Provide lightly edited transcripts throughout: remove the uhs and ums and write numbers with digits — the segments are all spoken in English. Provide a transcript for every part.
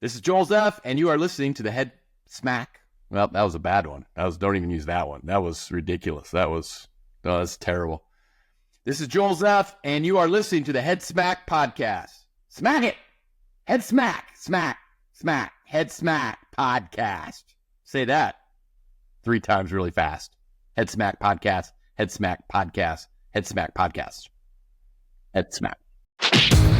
This is Joel Zeff, and you are listening to the Head Smack. Well, that was a bad one. Don't even use that one. That was ridiculous. That's terrible. This is Joel Zeff, and you are listening to the Head Smack podcast. Smack it. Head Smack. Smack. Smack. Head Smack podcast. Say that 3 times really fast. Head Smack podcast. Head Smack podcast. Head Smack podcast. Head Smack.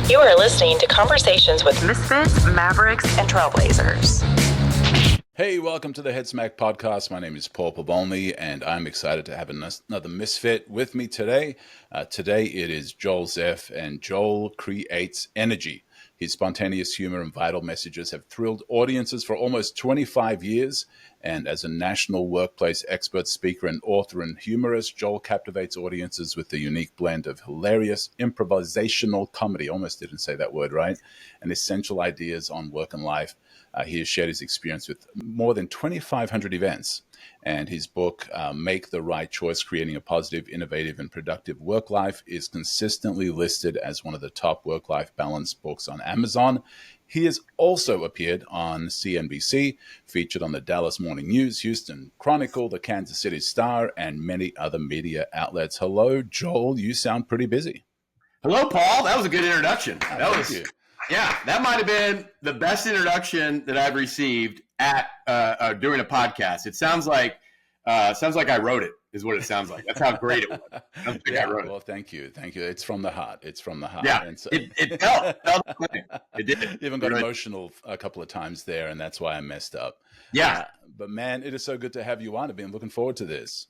You are listening to Conversations with Misfits, Mavericks, and Trailblazers. Hey, welcome to the Head Smack podcast. My name is Paul Pavolny, and I'm excited to have another Misfit with me today. Today it is Joel Zeff, and Joel creates energy. His spontaneous humor and vital messages have thrilled audiences for almost 25 years. And as a national workplace expert, speaker, and author and humorist, Joel captivates audiences with the unique blend of hilarious improvisational comedy, almost didn't say that word right, and essential ideas on work and life. He has shared his experience with more than 2,500 events. And his book, Make the Right Choice, Creating a Positive, Innovative, and Productive Work Life, is consistently listed as one of the top work-life balance books on Amazon. He has also appeared on CNBC, featured on the Dallas Morning News, Houston Chronicle, the Kansas City Star, and many other media outlets. Hello, Joel. You sound pretty busy. Hello, Paul. That was a good introduction. Thank you. Yeah, that might have been the best introduction that I've received at during a podcast. It sounds like I wrote it, is what it sounds like. That's how great it was. I wrote it. Well, thank you. It's from the heart. Yeah, and so, it felt it did. Even got emotional a couple of times there, and that's why I messed up. Yeah. But man, it is so good to have you on. I've been looking forward to this.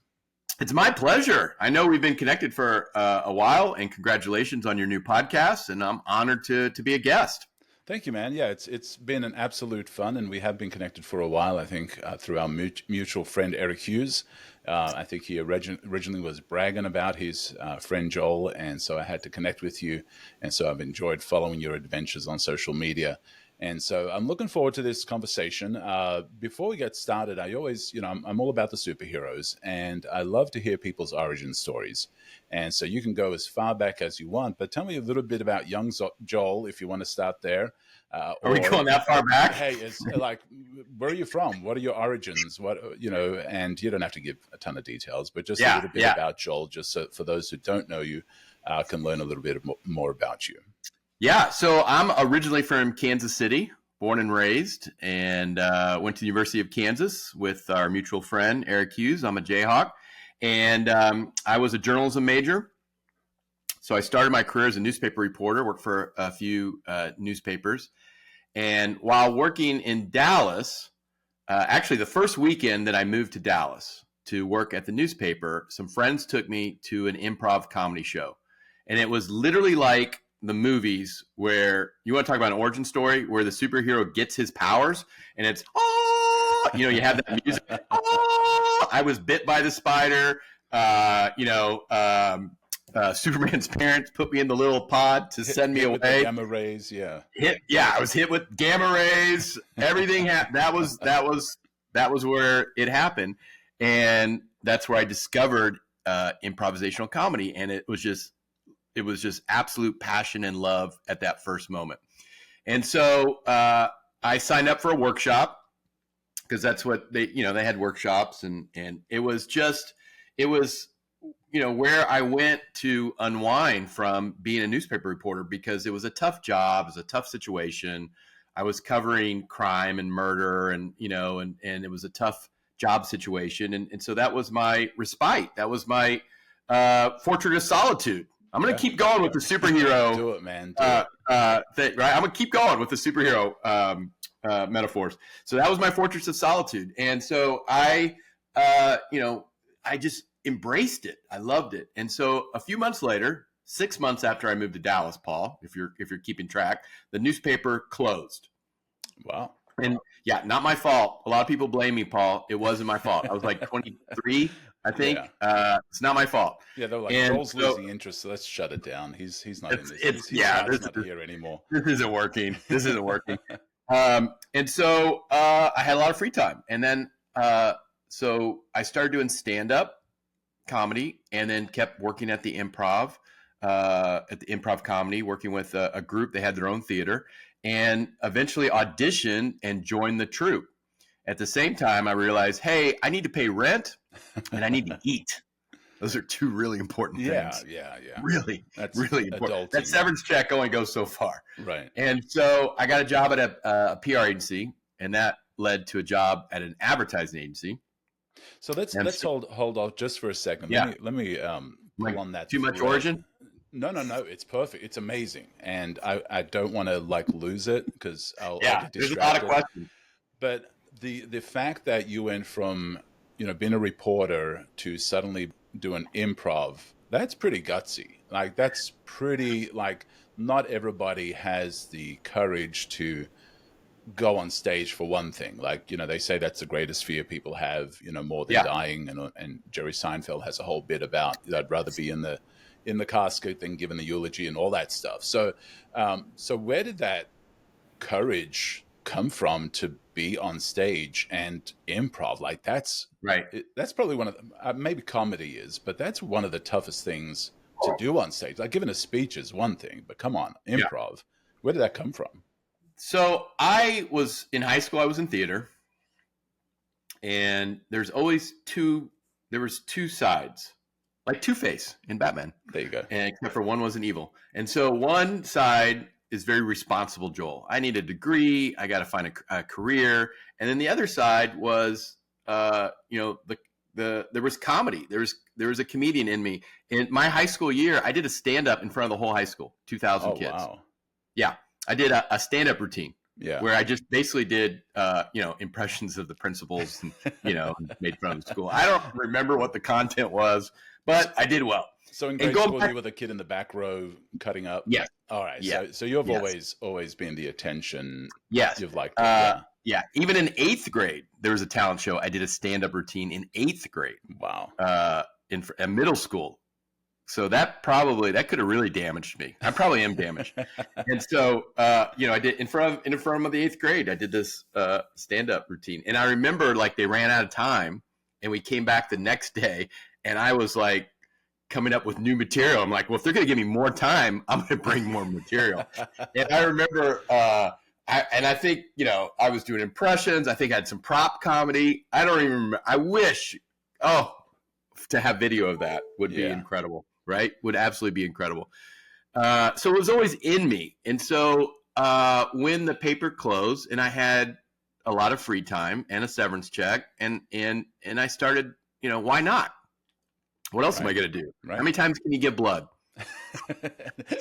It's my pleasure. I know we've been connected for a while, and congratulations on your new podcast. And I'm honored to be a guest. Thank you, man. Yeah, it's been an absolute fun, and we have been connected for a while, I think, through our mutual friend, Eric Hughes. I think he originally was bragging about his friend Joel, and so I had to connect with you. And so I've enjoyed following your adventures on social media. And so I'm looking forward to this conversation. Before we get started, I always, I'm all about the superheroes, and I love to hear people's origin stories. And so you can go as far back as you want, but tell me a little bit about young Joel, if you want to start there. Are we going that far back? Hey, it's like, where are you from? What are your origins? And you don't have to give a ton of details, but just a little bit about Joel, just so for those who don't know you, can learn a little bit more about you. Yeah, so I'm originally from Kansas City, born and raised, and went to the University of Kansas with our mutual friend, Eric Hughes. I'm a Jayhawk, and I was a journalism major. So I started my career as a newspaper reporter, worked for a few newspapers. And while working in Dallas, actually the first weekend that I moved to Dallas to work at the newspaper, some friends took me to an improv comedy show. And it was literally like the movies where you want to talk about an origin story where the superhero gets his powers and it's, you have that music. I was bit by the spider. Superman's parents put me in the little pod to send me away. With the gamma rays, yeah. I was hit with gamma rays. Everything that was where it happened, and that's where I discovered improvisational comedy, and it was just absolute passion and love at that first moment. And so I signed up for a workshop because that's what they had workshops, and it was where I went to unwind from being a newspaper reporter, because it was a tough job, it was a tough situation. I was covering crime and murder, and it was a tough job situation, and so that was my respite. That was my fortress of solitude. I'm going to keep going with the superhero. Do it, man. Thing, right? I'm going to keep going with the superhero metaphors. So that was my fortress of solitude, and so I just embraced it. I loved it. And so a few months later, 6 months after I moved to Dallas, Paul, if you're keeping track, the newspaper closed. Wow. And yeah, not my fault. A lot of people blame me, Paul. It wasn't my fault. I was like 23, I think. Yeah. It's not my fault. Yeah, they're like, Joel's losing interest, so let's shut it down. He's not in this. He's not here anymore. This isn't working. And so I had a lot of free time. And then so I started doing stand-up comedy, and then kept working at the improv comedy, working with a group. They had their own theater. and eventually auditioned and joined the troupe. At the same time, I realized, hey, I need to pay rent and I need to eat. Those are two really important things. Yeah. Really, That's really important. adulting. That severance check only goes so far. Right. And so I got a job at a PR agency, and that led to a job at an advertising agency. So let's hold off just for a second. Yeah. Let me pull Like, on that. too much thread. origin? No. It's perfect. It's amazing, and I don't want to like lose it because I'll get There's distracted. a lot of questions. But the fact that you went from being a reporter to suddenly doing improv, that's pretty gutsy. Like that's pretty like not everybody has the courage to go on stage for one thing. Like, they say that's the greatest fear people have, more than dying. And Jerry Seinfeld has a whole bit about I'd rather be in the casket than giving the eulogy and all that stuff. So, so where did that courage come from to be on stage and improv? Like that's right. That's probably one of the, maybe comedy is, but that's one of the toughest things to do on stage. Like giving a speech is one thing, but come on, improv. Where did that come from? So I was in high school. I was in theater, and there was two sides, like Two-Face in Batman. There you go. And except for one wasn't evil. And so one side is very responsible Joel. I need a degree. I got to find a career. And then the other side was, there was comedy. There was a comedian in me. In my high school year, I did a stand-up in front of the whole high school, 2,000 kids. Wow. Yeah. I did a stand-up routine where I just basically did, impressions of the principals and, made fun of the school. I don't remember what the content was, but I did well. So in grade school, you were the kid in the back row cutting up? Yes. All right. Yeah. So you've always been the attention. Yes. You've liked it. Yeah. Even in 8th grade, there was a talent show. I did a stand-up routine in 8th grade. Wow. In middle school. So that could have really damaged me. I probably am damaged. And so, I did in front of the 8th grade, I did this stand-up routine. And I remember like they ran out of time and we came back the next day and I was like coming up with new material. I'm like, well, if they're going to give me more time, I'm going to bring more material. And I remember, I think, I was doing impressions. I think I had some prop comedy. I don't even remember. I wish, to have video of that would be incredible. Right? Would absolutely be incredible. So it was always in me. And so when the paper closed and I had a lot of free time and a severance check and I started, why not? What else am I going to do? Right. How many times can you give blood?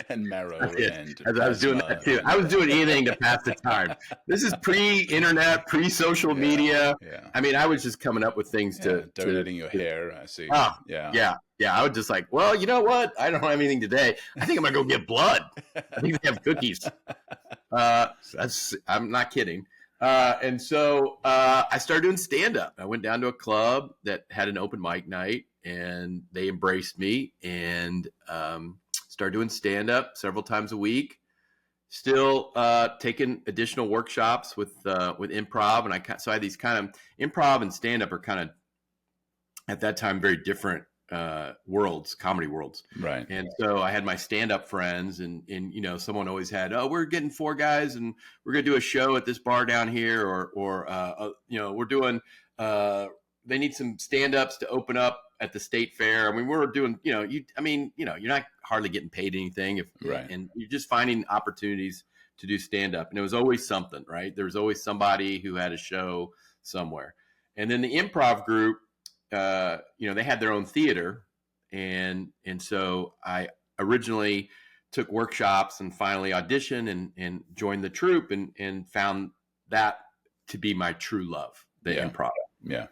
And marrow. And I was doing that too. I was doing anything to pass the time. This is pre-internet, pre-social media. Yeah. I mean, I was just coming up with things donating your hair. I see. Oh, yeah. I was just like, well, you know what? I don't have anything today. I think I'm gonna go get blood. I think they have cookies. I'm not kidding. And so I started doing stand-up. I went down to a club that had an open mic night, and they embraced me and started doing stand-up several times a week. Still taking additional workshops with improv, and so I had these kind of improv and stand-up are kind of at that time very different worlds, comedy worlds. Right. And so I had my stand-up friends and someone always had, we're getting 4 guys and we're going to do a show at this bar down here or we're doing, they need some stand-ups to open up at the state fair. I mean, we're doing, you're not hardly getting paid anything and you're just finding opportunities to do stand-up. And it was always something, right? There was always somebody who had a show somewhere. And then the improv group, they had their own theater. And so I originally took workshops and finally auditioned and joined the troupe and found that to be my true love, the improv. Yeah.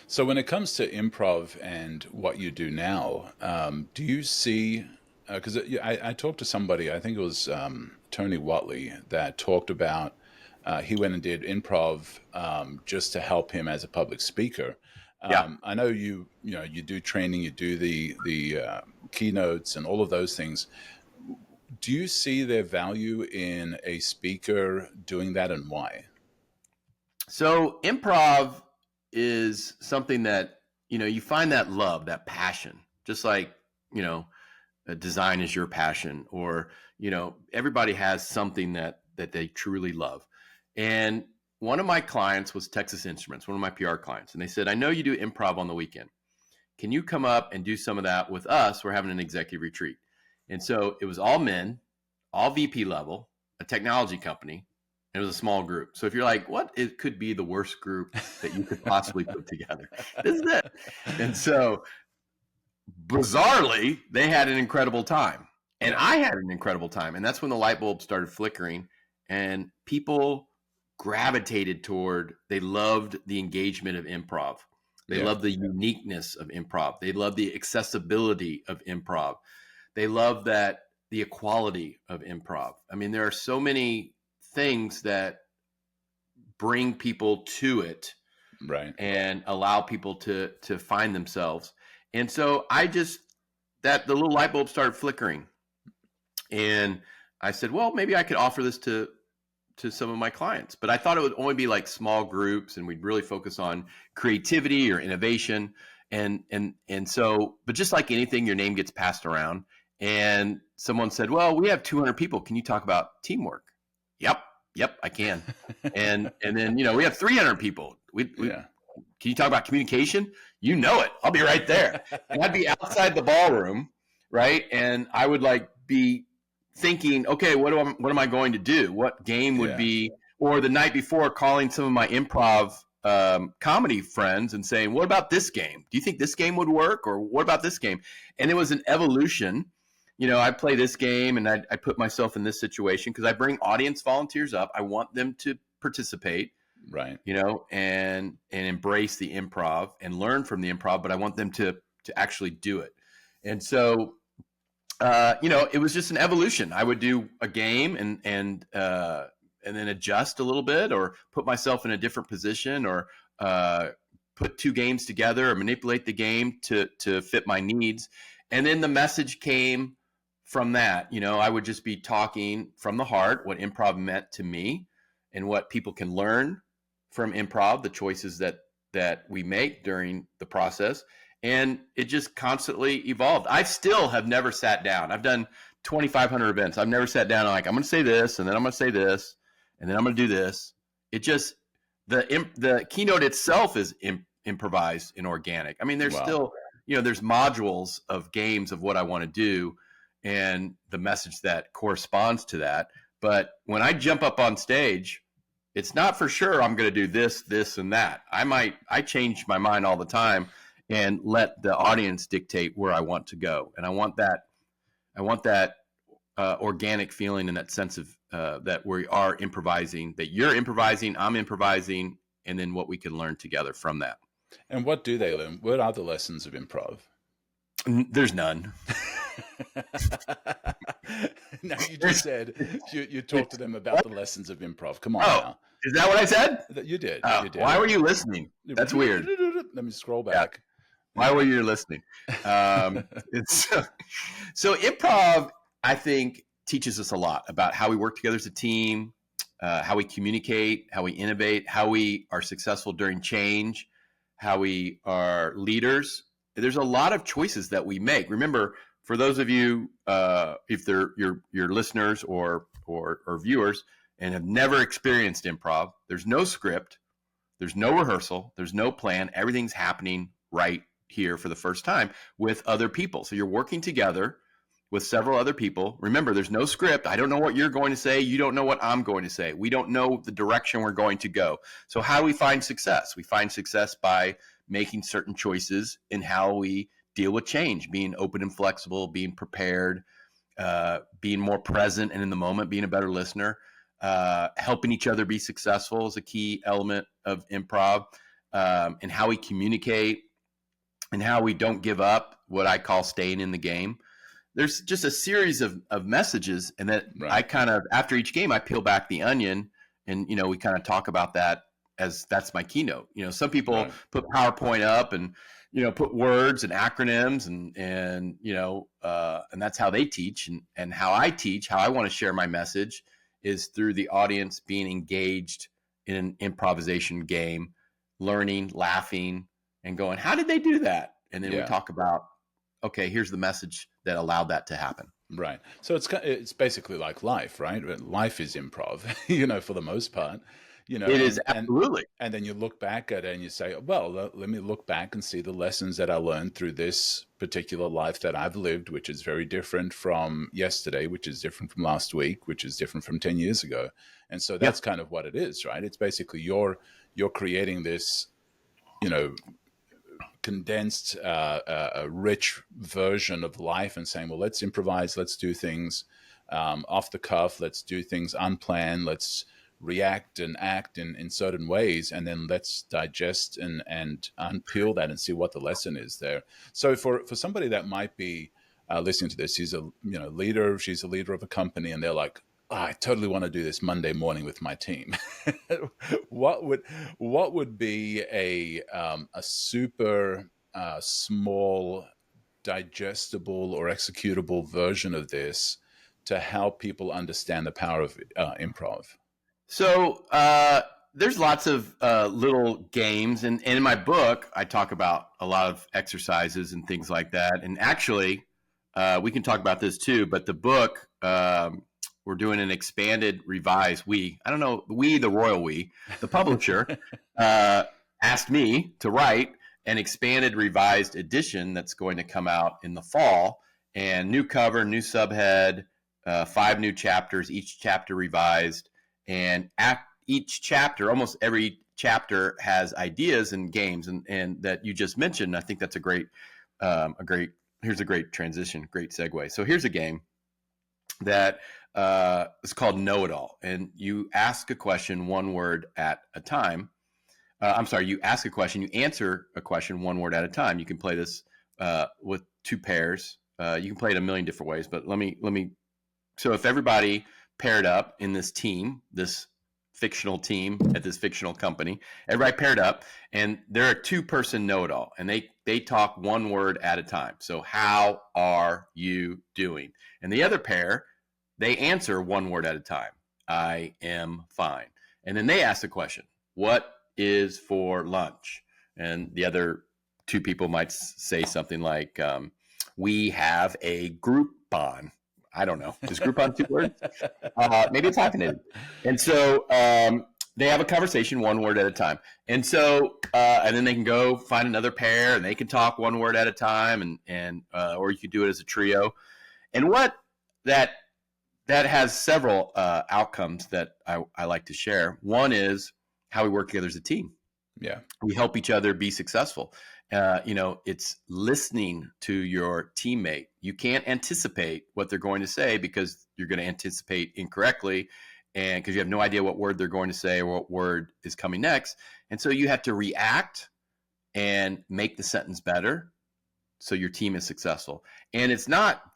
So when it comes to improv and what you do now, do you see, because I talked to somebody, I think it was Tony Watley, that talked about, he went and did improv just to help him as a public speaker. I know you do training, you do the keynotes and all of those things. Do you see their value in a speaker doing that, and why? So improv is something that, you find that love, that passion, just like, design is your passion, or, everybody has something that that they truly love. And one of my clients was Texas Instruments, one of my PR clients. And they said, I know you do improv on the weekend. Can you come up and do some of that with us? We're having an executive retreat. And so it was all men, all VP level, a technology company. It was a small group. So if you're like, what it could be the worst group that you could possibly put together? This is it. And so bizarrely, they had an incredible time. And I had an incredible time. And that's when the light bulb started flickering and people gravitated toward, they loved the engagement of improv. They loved the uniqueness of improv. They loved the accessibility of improv. They loved the equality of improv. I mean, there are so many things that bring people to it, right, and allow people to find themselves. And so the little light bulb started flickering, and I said, well, maybe I could offer this to some of my clients, but I thought it would only be like small groups, and we'd really focus on creativity or innovation, and so, but just like anything, your name gets passed around, and someone said, well, we have 200 people. Can you talk about teamwork? Yep, I can. And then, we have 300 people. Can you talk about communication? You know it. I'll be right there. And I'd be outside the ballroom, right? And I would be thinking, okay, what am I going to do? What game would be, or the night before calling some of my improv comedy friends and saying, what about this game? Do you think this game would work? Or what about this game? And it was an evolution. I play this game and I put myself in this situation because I bring audience volunteers up. I want them to participate, right? And embrace the improv and learn from the improv, but I want them to actually do it. And so, it was just an evolution. I would do a game and then adjust a little bit, or put myself in a different position, or put two games together, or manipulate the game to fit my needs. And then the message came from that. I would just be talking from the heart, what improv meant to me and what people can learn from improv, the choices that we make during the process. And it just constantly evolved. I still have never sat down. I've done 2,500 events. I've never sat down and I'm going to say this, and then I'm going to say this, and then I'm going to do this. It just, the keynote itself is improvised and organic. I mean, there's still, there's modules of games of what I want to do and the message that corresponds to that. But when I jump up on stage, it's not for sure I'm going to do this, this, and that. I change my mind all the time and let the audience dictate where I want to go. And I want that organic feeling and that sense of that we are improvising, that you're improvising, I'm improvising, and then what we can learn together from that. And what do they learn? What are the lessons of improv? There's none. No, you just said you talked to them about the lessons of improv. Come on now. Is that what I said? You did. Oh, you did. Why were you listening? That's weird. Let me scroll back. Yeah. Why were you listening? So improv, I think, teaches us a lot about how we work together as a team, how we communicate, how we innovate, how we are successful during change, how we are leaders. There's a lot of choices that we make. Remember, for those of you, if they're your listeners or viewers and have never experienced improv, there's no script, there's no rehearsal, there's no plan. Everything's happening right here for the first time with other people. So you're working together with several other people. Remember, there's no script. I don't know what you're going to say. You don't know what I'm going to say. We don't know the direction we're going to go. So how do we find success? We find success by making certain choices in how we deal with change, being open and flexible, being prepared, being more present and in the moment, being a better listener, helping each other be successful is a key element of improv, and how we communicate and how we don't give up, what I call staying in the game. There's just a series of messages, and that I kind of, after each game, I peel back the onion, and, we kind of talk about that as that's my keynote. Some people put PowerPoint up and, put words and acronyms and that's how they teach, and how I teach, how I want to share my message is through the audience being engaged in an improvisation game, learning, laughing, and going, how did they do that? And then we talk about, okay, here's the message that allowed that to happen. Right. So it's basically like life, right? Life is improv, for the most part, It is and absolutely. and then you look back at it and you say, well, let me look back and see the lessons that I learned through this particular life that I've lived, which is very different from yesterday, which is different from last week, which is different from 10 years ago. And so Yeah. that's kind of what it is, right? It's basically you're creating this, you know, condensed, a rich version of life and saying, well, let's improvise, let's do things off the cuff, let's do things unplanned, let's react and act in certain ways, and then let's digest and unpeel that and see what the lesson is there. So for somebody that might be listening to this, she's a leader of a company, and they're like, "Oh, I totally want to do this Monday morning with my team." what would be a super small, digestible or executable version of this to help people understand the power of improv? So there's lots of little games, and in my book, I talk about a lot of exercises and things like that. And actually, we can talk about this too. But the book, we're doing an expanded, revised. I don't know, the royal we, the publisher, asked me to write an expanded, revised edition that's going to come out in the fall, and new cover, new subhead, 5 new chapters, each chapter revised. And each chapter, almost every chapter, has ideas and games, and that you just mentioned. I think that's here's a great transition, great segue. So here's a game that is called Know It All, and you ask a question one word at a time. I'm sorry, you ask a question, you answer a question one word at a time. You can play this with 2 pairs. You can play it a million different ways, but let me. So if everybody paired up in this team, this fictional team at this fictional company, everybody paired up, and they're a 2-person know-it-all, and they talk one word at a time. So how are you doing? And the other pair, they answer one word at a time. I am fine. And then they ask the question, what is for lunch? And the other 2 people might say something like, we have a Groupon. I don't know. Is Groupon 2 words? Maybe it's hyphenated. And so they have a conversation one word at a time. And so, and then they can go find another pair, and they can talk one word at a time, and or you could do it as a trio. And what that has several outcomes that I like to share. One is how we work together as a team. Yeah. We help each other be successful. It's listening to your teammate. You can't anticipate what they're going to say, because you're going to anticipate incorrectly, and because you have no idea what word they're going to say or what word is coming next. And so you have to react and make the sentence better so your team is successful. And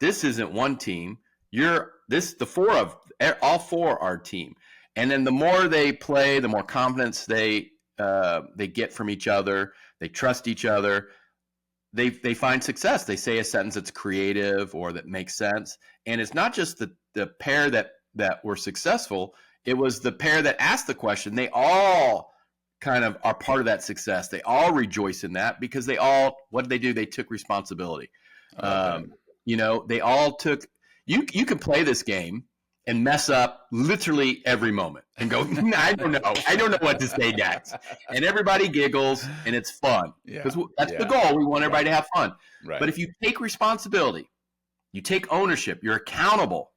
this isn't one team. All 4 are a team. And then the more they play, the more confidence they get from each other. They trust each other. They find success. They say a sentence that's creative or that makes sense. And it's not just the pair that were successful. It was the pair that asked the question. They all kind of are part of that success. They all rejoice in that, because what did they do? They took responsibility. They all took. You can play this game and mess up literally every moment and go, I don't know what to say next. And everybody giggles, and it's fun, because that's the goal. We want everybody to have fun. Right. But if you take responsibility, you take ownership, you're accountable,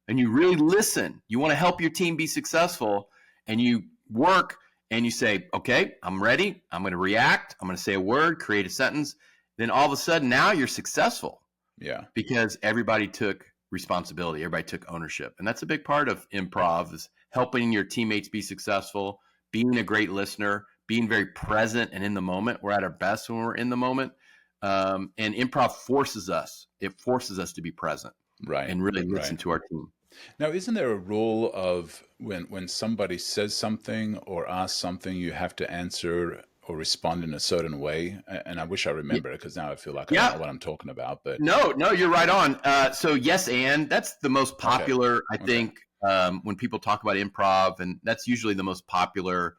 and you really listen, you want to help your team be successful, and you work and you say, okay, I'm ready. I'm going to react. I'm going to say a word, create a sentence. Then all of a sudden now you're successful. Yeah. Because everybody took responsibility. Everybody took ownership. And that's a big part of improv, is helping your teammates be successful, being a great listener, being very present and in the moment. We're at our best when we're in the moment. And improv forces us to be present, right, and really listen to our team. Now, isn't there a rule of when somebody says something or asks something, you have to answer or respond in a certain way? And I wish I remember it, because now I feel like I don't know what I'm talking about. But no, you're right on. So yes, and that's the most popular, I think, when people talk about improv, and that's usually the most popular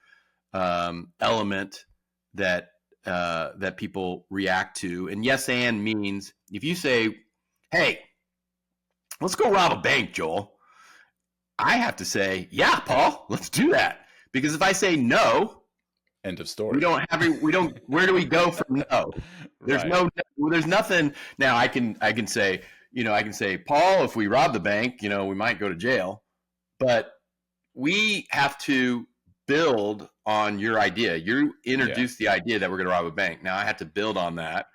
element that people react to. And yes, and means if you say, "Hey, let's go rob a bank, Joel. I have to say, yeah, Paul, let's do that. Because if I say no, end of story. We don't, where do we go from no? There's Right. there's nothing. Now I can say, Paul, if we rob the bank, we might go to jail, but we have to build on your idea. You introduced the idea that we're going to rob a bank. Now I have to build on that,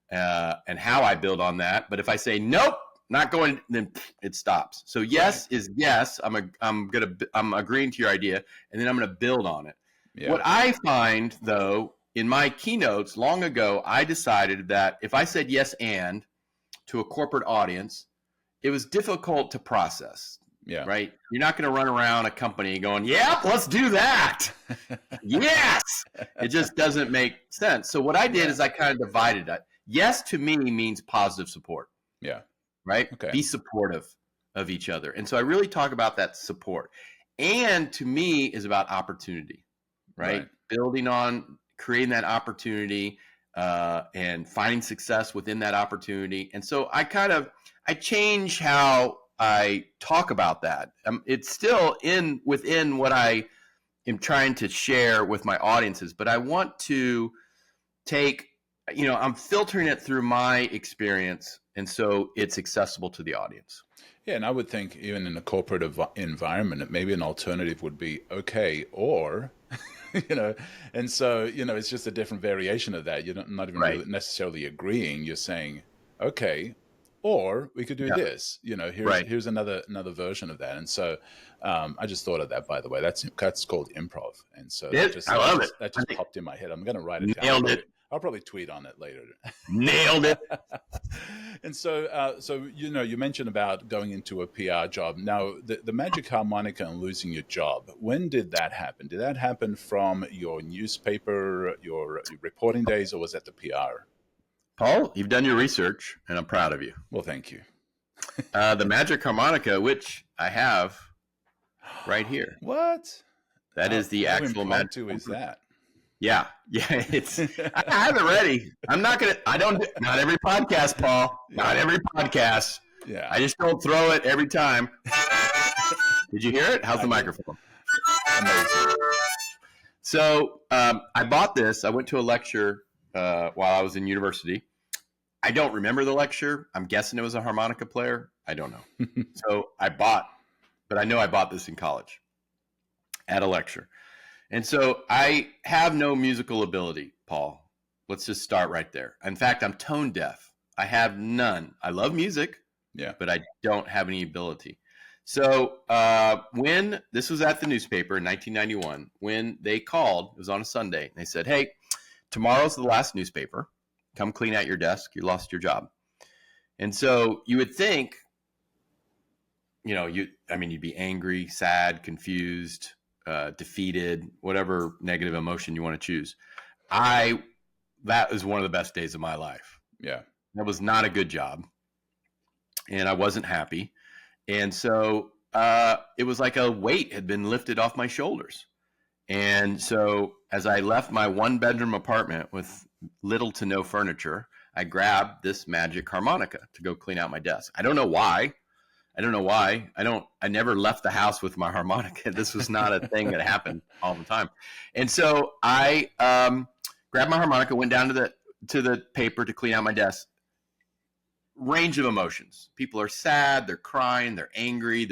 and how I build on that. But if I say nope, not going, then it stops. So yes is yes. I'm agreeing to your idea, and then I'm going to build on it. Yeah. What I find, though, in my keynotes long ago, I decided that if I said yes and to a corporate audience, it was difficult to process. Yeah. Right. You're not going to run around a company going, "Yep, let's do that." Yes. It just doesn't make sense. So what I did is I kind of divided it. Yes to me means positive support. Yeah. Right. Okay. Be supportive of each other. And so I really talk about that support. And to me is about opportunity. Right. Building on creating that opportunity and finding success within that opportunity. And so I change how I talk about that. It's still within what I am trying to share with my audiences, but I want to take, I'm filtering it through my experience, and so it's accessible to the audience. Yeah, and I would think even in a corporate environment, maybe an alternative would be okay, or, and so, it's just a different variation of that. You're not even really necessarily agreeing. You're saying, okay, or we could do this, here's another version of that. And so I just thought of that, by the way. That's called improv. And so I love it. That just popped in my head. I'm going to write it down. Nailed it. I'll probably tweet on it later. Nailed it. And so, you mentioned about going into a PR job. Now, the magic harmonica and losing your job, when did that happen? Did that happen from your newspaper, your reporting days, or was that the PR? Paul, you've done your research, and I'm proud of you. Well, thank you. The magic harmonica, which I have right here. What? That is the actual magic. How is that? Yeah. It's. I have it ready. Not every podcast, Paul. Not every podcast. Yeah. I just don't throw it every time. Did you hear it? How's the microphone? Amazing. So I bought this. I went to a lecture while I was in university. I don't remember the lecture. I'm guessing it was a harmonica player. I don't know. So but I know I bought this in college at a lecture. And so I have no musical ability, Paul. Let's just start right there. In fact, I'm tone deaf. I have none. I love music, but I don't have any ability. So when this was at the newspaper in 1991, when they called, it was on a Sunday, and they said, "Hey, tomorrow's the last newspaper. Come clean out your desk. You lost your job." And so you would think, you'd be angry, sad, confused, defeated, whatever negative emotion you want to choose. That was one of the best days of my life. Yeah. That was not a good job. And I wasn't happy. And so it was like a weight had been lifted off my shoulders. And so as I left my 1-bedroom apartment with little to no furniture, I grabbed this magic harmonica to go clean out my desk. I don't know why. I never left the house with my harmonica. This was not a thing that happened all the time. And so I grabbed my harmonica, went down to the paper to clean out my desk. Range of emotions. People are sad, they're crying, they're angry,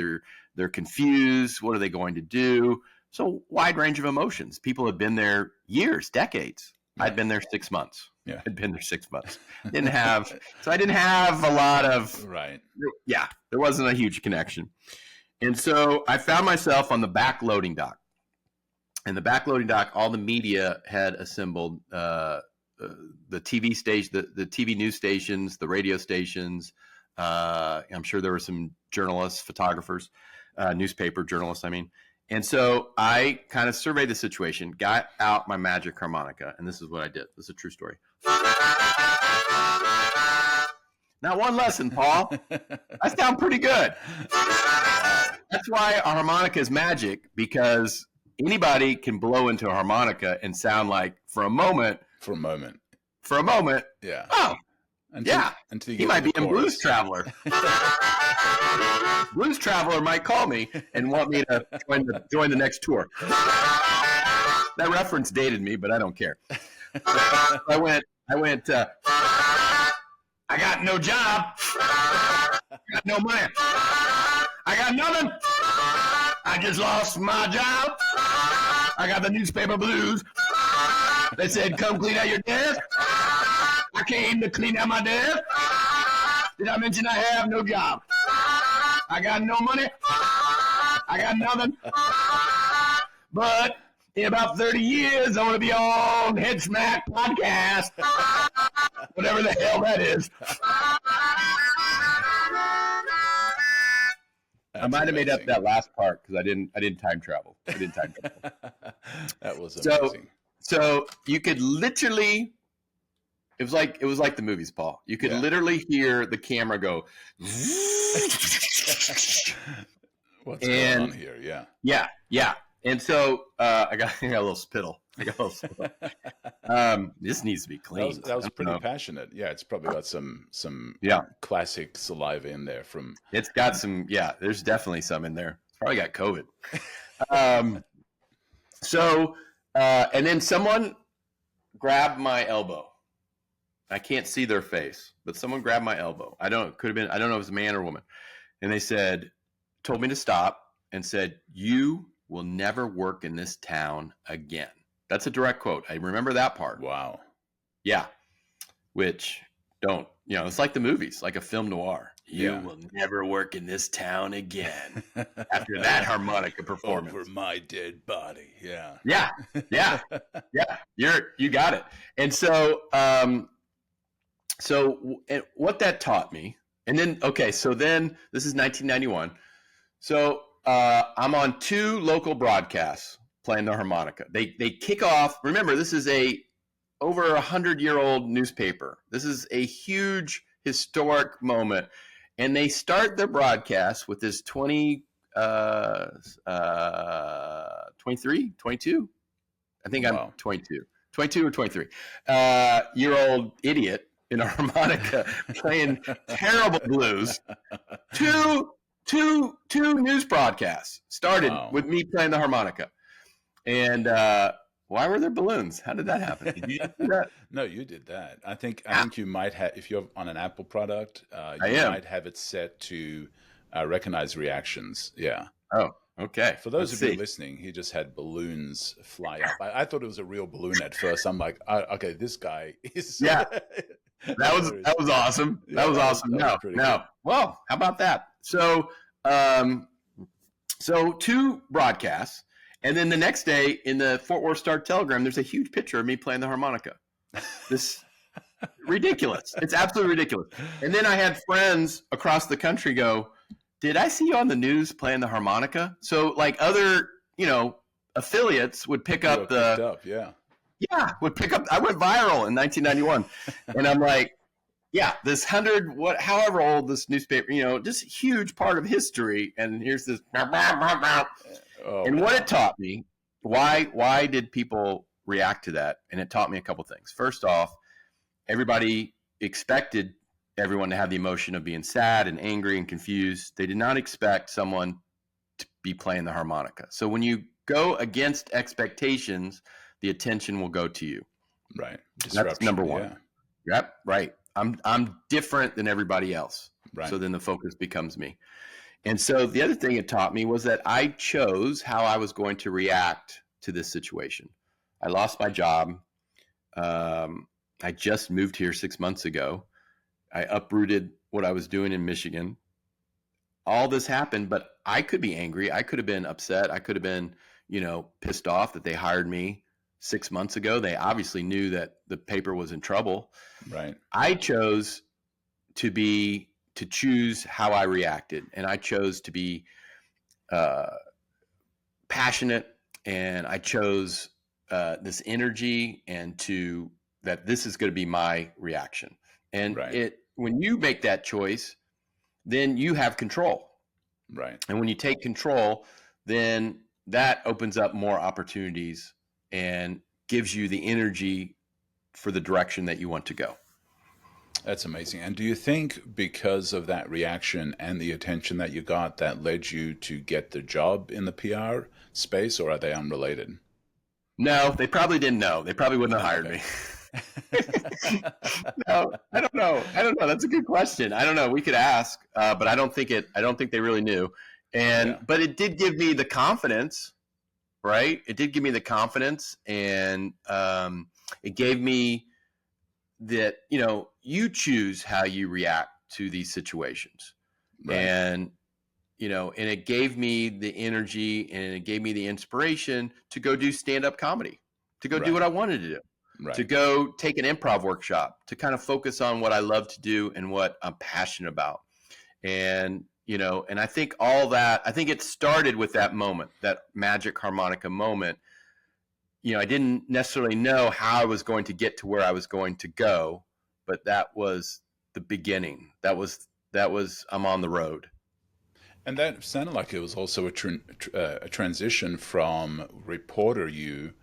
they're confused. What are they going to do? So wide range of emotions. People have been there years, decades. Yeah. I'd been there 6 months. Yeah. I'd been there 6 months. I didn't have a lot of, yeah, there wasn't a huge connection. And so I found myself on the back loading dock. And the back loading dock, all the media had assembled, the TV station, the TV news stations, the radio stations. I'm sure there were some journalists, photographers, newspaper journalists, I mean. And so I kind of surveyed the situation, got out my magic harmonica, and this is what I did. This is a true story. Not one lesson, Paul. I sound pretty good. That's why a harmonica is magic, because anybody can blow into a harmonica and sound like, for a moment, yeah. Oh, until you he get might to be the in Blues chorus. Traveler. Blues Traveler might call me and want me to join the next tour. That reference dated me, but I don't care. I went. I got no job. I got no money. I got nothing. I just lost my job. I got the newspaper blues. They said, come clean out your desk. I came to clean out my desk. Did I mention I have no job? I got no money. I got nothing. But in about 30 years, I want to be on Head Smack Podcast. Whatever the hell that is. I might have made up that last part because I didn't time travel. That was amazing. So you could literally, it was like the movies, Paul. You could literally hear the camera go. What's going on here? Yeah. And so I got a little spittle. This needs to be cleaned. That was pretty passionate. Yeah, it's probably got some classic saliva in there from. It's got some. Yeah, there's definitely some in there. It's probably got COVID. And then someone grabbed my elbow. I can't see their face, but someone grabbed my elbow. I don't know if it was a man or a woman. And they told me to stop and said, "You will never work in this town again." That's a direct quote. I remember that part. Wow. Yeah. Which it's like the movies, like a film noir. You will never work in this town again. After that harmonica performance. Over my dead body. Yeah. Yeah. You got it. And so what that taught me, and then, so then this is 1991. So I'm on 2 local broadcasts playing the harmonica. They kick off. Remember, this is over 100-year-old newspaper. This is a huge historic moment. And they start their broadcast with this 23, 22. I think I'm 22 or 23 year-old idiot in a harmonica playing terrible blues. Two news broadcasts started with me playing the harmonica. And why were there balloons? How did that happen? Did you do that? No, you did that. I think you might have, if you're on an Apple product, might have it set to recognize reactions. Yeah. Oh, okay. For those of you listening, he just had balloons fly up. I thought it was a real balloon at first. I'm like, okay, this guy is. Yeah. That was awesome. Yeah, that was awesome. No. Well, how about that? So 2 broadcasts. And then the next day in the Fort Worth Star-Telegram, there's a huge picture of me playing the harmonica. This ridiculous. It's absolutely ridiculous. And then I had friends across the country go, "Did I see you on the news playing the harmonica?" So like other, affiliates would pick up would pick up. I went viral in 1991. And I'm like, this however old this newspaper, just huge part of history. And here's this. What it taught me, why did people react to that? And it taught me a couple things. First off, everybody expected everyone to have the emotion of being sad and angry and confused. They did not expect someone to be playing the harmonica. So when you go against expectations, the attention will go to you. Right. That's number one. Yeah. Yep. Right. I'm different than everybody else. Right. So then the focus becomes me. And so the other thing it taught me was that I chose how I was going to react to this situation. I lost my job. I just moved here 6 months ago. I uprooted what I was doing in Michigan. All this happened, but I could be angry. I could have been upset. I could have been, pissed off that they hired me 6 months ago. They obviously knew that the paper was in trouble. Right. I chose to choose how I reacted. And I chose to be passionate, and I chose this energy, and that this is going to be my reaction. And when you make that choice, then you have control. Right. And when you take control, then that opens up more opportunities and gives you the energy for the direction that you want to go. That's amazing. And do you think because of that reaction and the attention that you got, that led you to get the job in the PR space, or are they unrelated? No, they probably didn't know. They probably wouldn't have hired Okay. me. No, I don't know. I don't know. That's a good question. I don't know. We could ask, but I don't think it. I don't think they really knew. Yeah. But it did give me the confidence, right? It did give me the confidence, and it gave me that you choose how you react to these situations, Right. and and it gave me the energy and it gave me the inspiration to go do stand-up comedy, to go do Right. what I wanted to do, to Right. go take an improv workshop, to kind of focus on what I love to do and what I'm passionate about. And, and I think all that, I think it started with that moment, that magic harmonica moment. I didn't necessarily know how I was going to get to where I was going to go, but that was the beginning. That was I'm on the road. And that sounded like it was also a transition from reporter you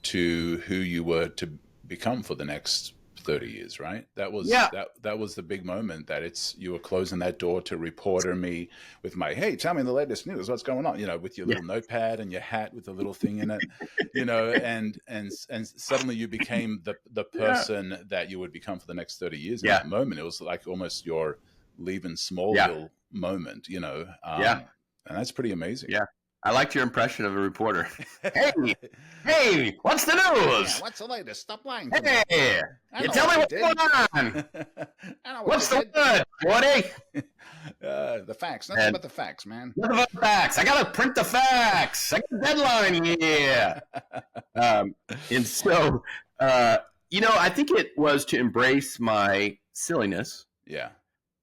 to who you were to become for the next 30 years, right? That was Yeah. that was the big moment, that you were closing that door to reporter me with my, hey, tell me the latest news, what's going on, with your little notepad and your hat with the little thing in it, and suddenly you became the person that you would become for the next 30 years. In that moment, it was like almost your leaving Smallville moment, and that's pretty amazing. Yeah. I liked your impression of a reporter. Hey, what's the news? Yeah, what's the latest? Stop lying. Hey, you tell me what's going on. What's the word, Woody? The facts. Nothing but the facts, man. Nothing but the facts. I got to print the facts. I got a deadline here. And so, I think it was to embrace my silliness. Yeah.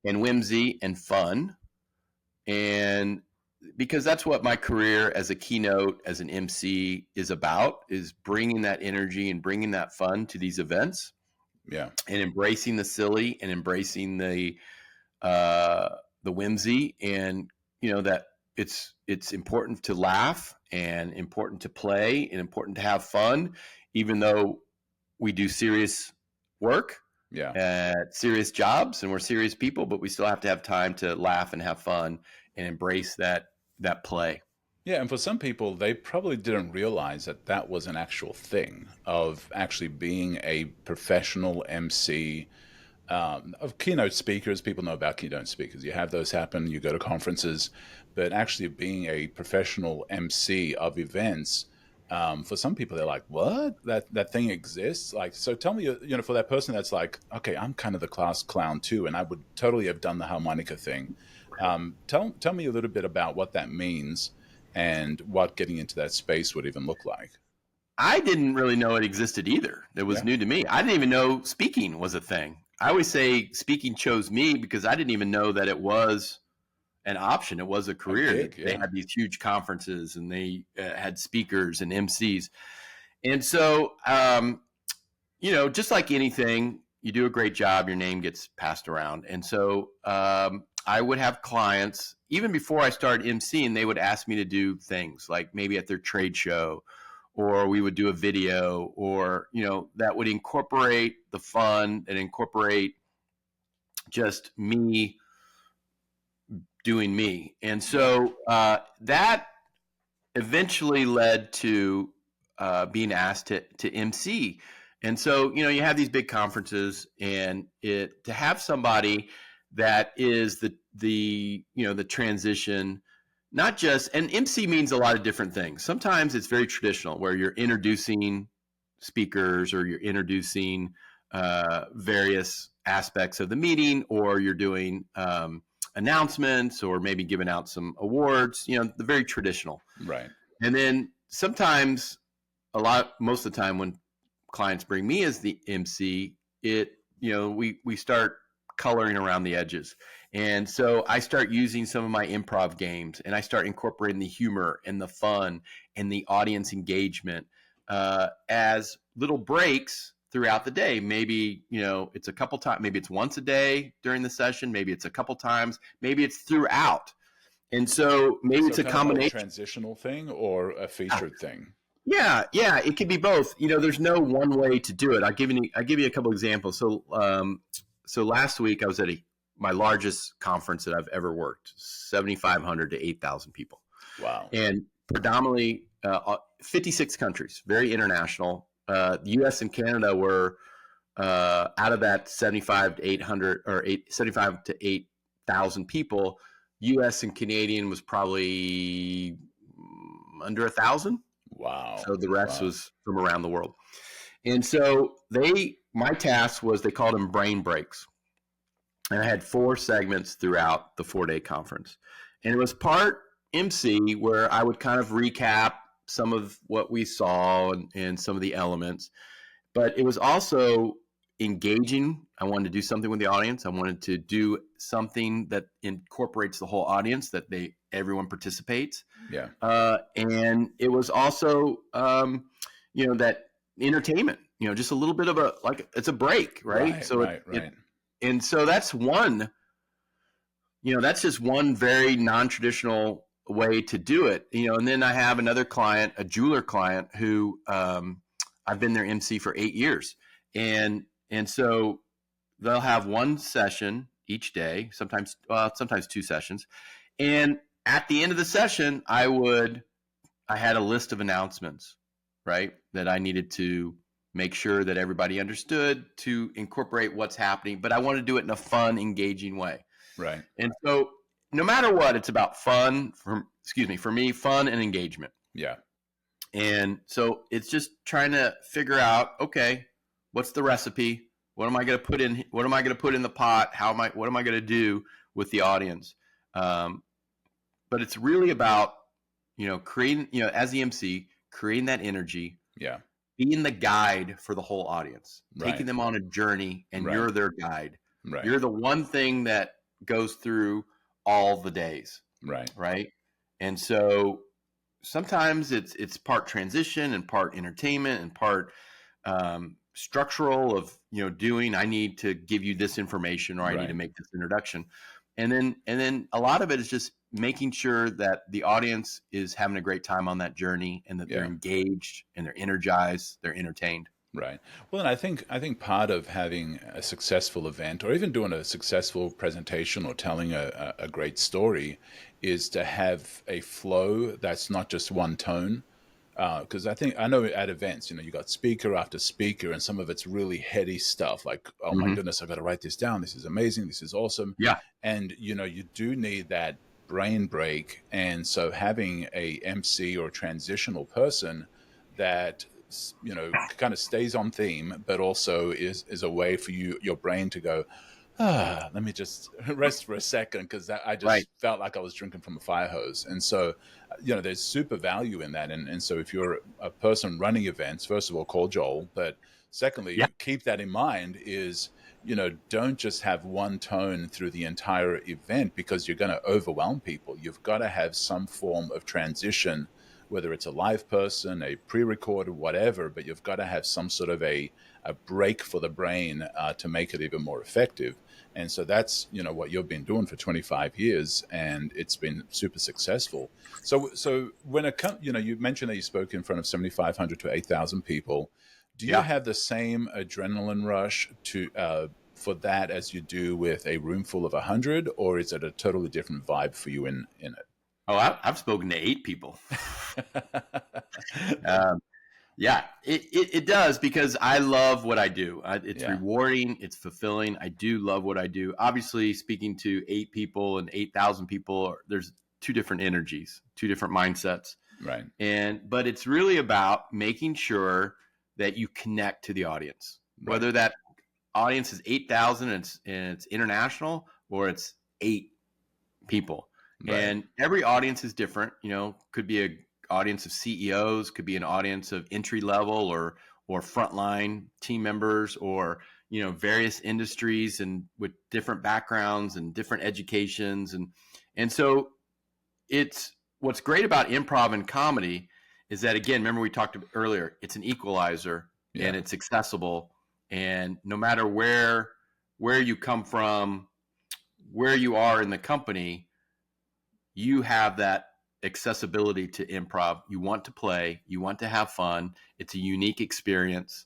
And whimsy and fun. And because that's what my career as a keynote, as an MC is about, is bringing that energy and bringing that fun to these events. Yeah. And embracing the silly and embracing the whimsy, and that it's important to laugh and important to play and important to have fun, even though we do serious work. Yeah. At serious jobs, and we're serious people, but we still have to have time to laugh and have fun and embrace that play. Yeah, and for some people, they probably didn't realize that was an actual thing of actually being a professional MC. Of keynote speakers, people know about keynote speakers. You have those happen, you go to conferences, but actually being a professional MC of events, for some people, they're like, what? That thing exists? Like, so tell me, for that person that's like, okay, I'm kind of the class clown too, and I would totally have done the harmonica thing. Tell me a little bit about what that means and what getting into that space would even look like. I didn't really know it existed either. It was new to me. I didn't even know speaking was a thing. I always say speaking chose me because I didn't even know that it was an option. It was a career. They had these huge conferences, and they had speakers and MCs. And so, just like anything, you do a great job, your name gets passed around. And so I would have clients, even before I started MCing, they would ask me to do things like maybe at their trade show, or we would do a video, or, that would incorporate the fun and incorporate just me doing me. And so that eventually led to being asked to MC. And so, you have these big conferences, and to have somebody that is the transition, not just, and MC means a lot of different things. Sometimes it's very traditional, where you're introducing speakers, or you're introducing various aspects of the meeting, or you're doing announcements, or maybe giving out some awards, the very traditional. Right. And then sometimes, most of the time when clients bring me as the MC, we start coloring around the edges. And so I start using some of my improv games, and I start incorporating the humor and the fun and the audience engagement as little breaks throughout the day. Maybe, it's a couple times, maybe it's once a day during the session, maybe it's a couple times, maybe it's throughout. And so maybe it's a combination. A transitional thing or a featured thing? Yeah, it can be both. There's no one way to do it. I'll give you a couple examples. So so last week I was at my largest conference that I've ever worked, 7,500 to 8,000 people. Wow. And predominantly 56 countries, very international. The US and Canada were out of that 75 to 800 or 75 to 8,000 people. US and Canadian was probably under 1,000. Wow. So the rest was from around the world. And so my task was, they called them brain breaks. And I had 4 segments throughout the 4-day conference. And it was part MC, where I would kind of recap some of what we saw and some of the elements. But it was also engaging. I wanted to do something with the audience. I wanted to do something that incorporates the whole audience, that everyone participates. Yeah. And it was also, that entertainment, just a little bit of it's a break, right? And so that's one, that's just one very non-traditional way to do it, and then I have another client, a jeweler client, who I've been their MC for 8 years. And so they'll have one session each day, sometimes 2 sessions. And at the end of the session, I had a list of announcements, right, that I needed to make sure that everybody understood, to incorporate what's happening, but I want to do it in a fun, engaging way. Right. And so no matter what, it's about fun, for me, fun and engagement. Yeah. And so it's just trying to figure out, okay, what's the recipe? What am I going to put in? What am I going to put in the pot? What am I going to do with the audience? But it's really about, creating, as the MC, creating that energy. Yeah. Being the guide for the whole audience, Right. taking them on a journey, and Right. you're their guide. Right. You're the one thing that goes through all the days. Right. Right. And so sometimes it's part transition and part entertainment and part structural of, I need to give you this information, or I need to make this introduction. And then a lot of it is just making sure that the audience is having a great time on that journey, and that they're engaged and they're energized, they're entertained. Right. Well, and I think part of having a successful event, or even doing a successful presentation, or telling a great story, is to have a flow that's not just one tone. Because I know at events, you got speaker after speaker, and some of it's really heady stuff, like, oh my goodness, I've got to write this down. This is amazing. This is awesome. Yeah. And, you do need that brain break. And so having a MC or a transitional person that, kind of stays on theme, but also is a way for your brain to go, let me just rest for a second, because I just felt like I was drinking from a fire hose. And so, there's super value in that. And so if you're a person running events, first of all, call Joel. But secondly, keep that in mind is, don't just have one tone through the entire event, because you're going to overwhelm people. You've got to have some form of transition, whether it's a live person, a pre-recorded, whatever, but you've got to have some sort of a break for the brain to make it even more effective. And so that's, what you've been doing for 25 years, and it's been super successful. So when it comes, you mentioned that you spoke in front of 7,500 to 8,000 people. Do you have the same adrenaline rush for that as you do with a room full of 100, or is it a totally different vibe for you in it? Oh, I've spoken to 8 people. Yeah, it does, because I love what I do. It's rewarding. It's fulfilling. I do love what I do. Obviously, speaking to 8 people and 8,000 people, there's 2 different energies, 2 different mindsets. Right. But it's really about making sure that you connect to the audience, whether that audience is 8,000 and it's international, or it's 8 people. Right. And every audience is different. Could be a audience of CEOs, could be an audience of entry level or frontline team members, or various industries and with different backgrounds and different educations, and so it's what's great about improv and comedy is that, again, remember we talked earlier, it's an equalizer, and it's accessible, and no matter where you come from, where you are in the company, you have that accessibility to improv. You want to play, you want to have fun. It's a unique experience.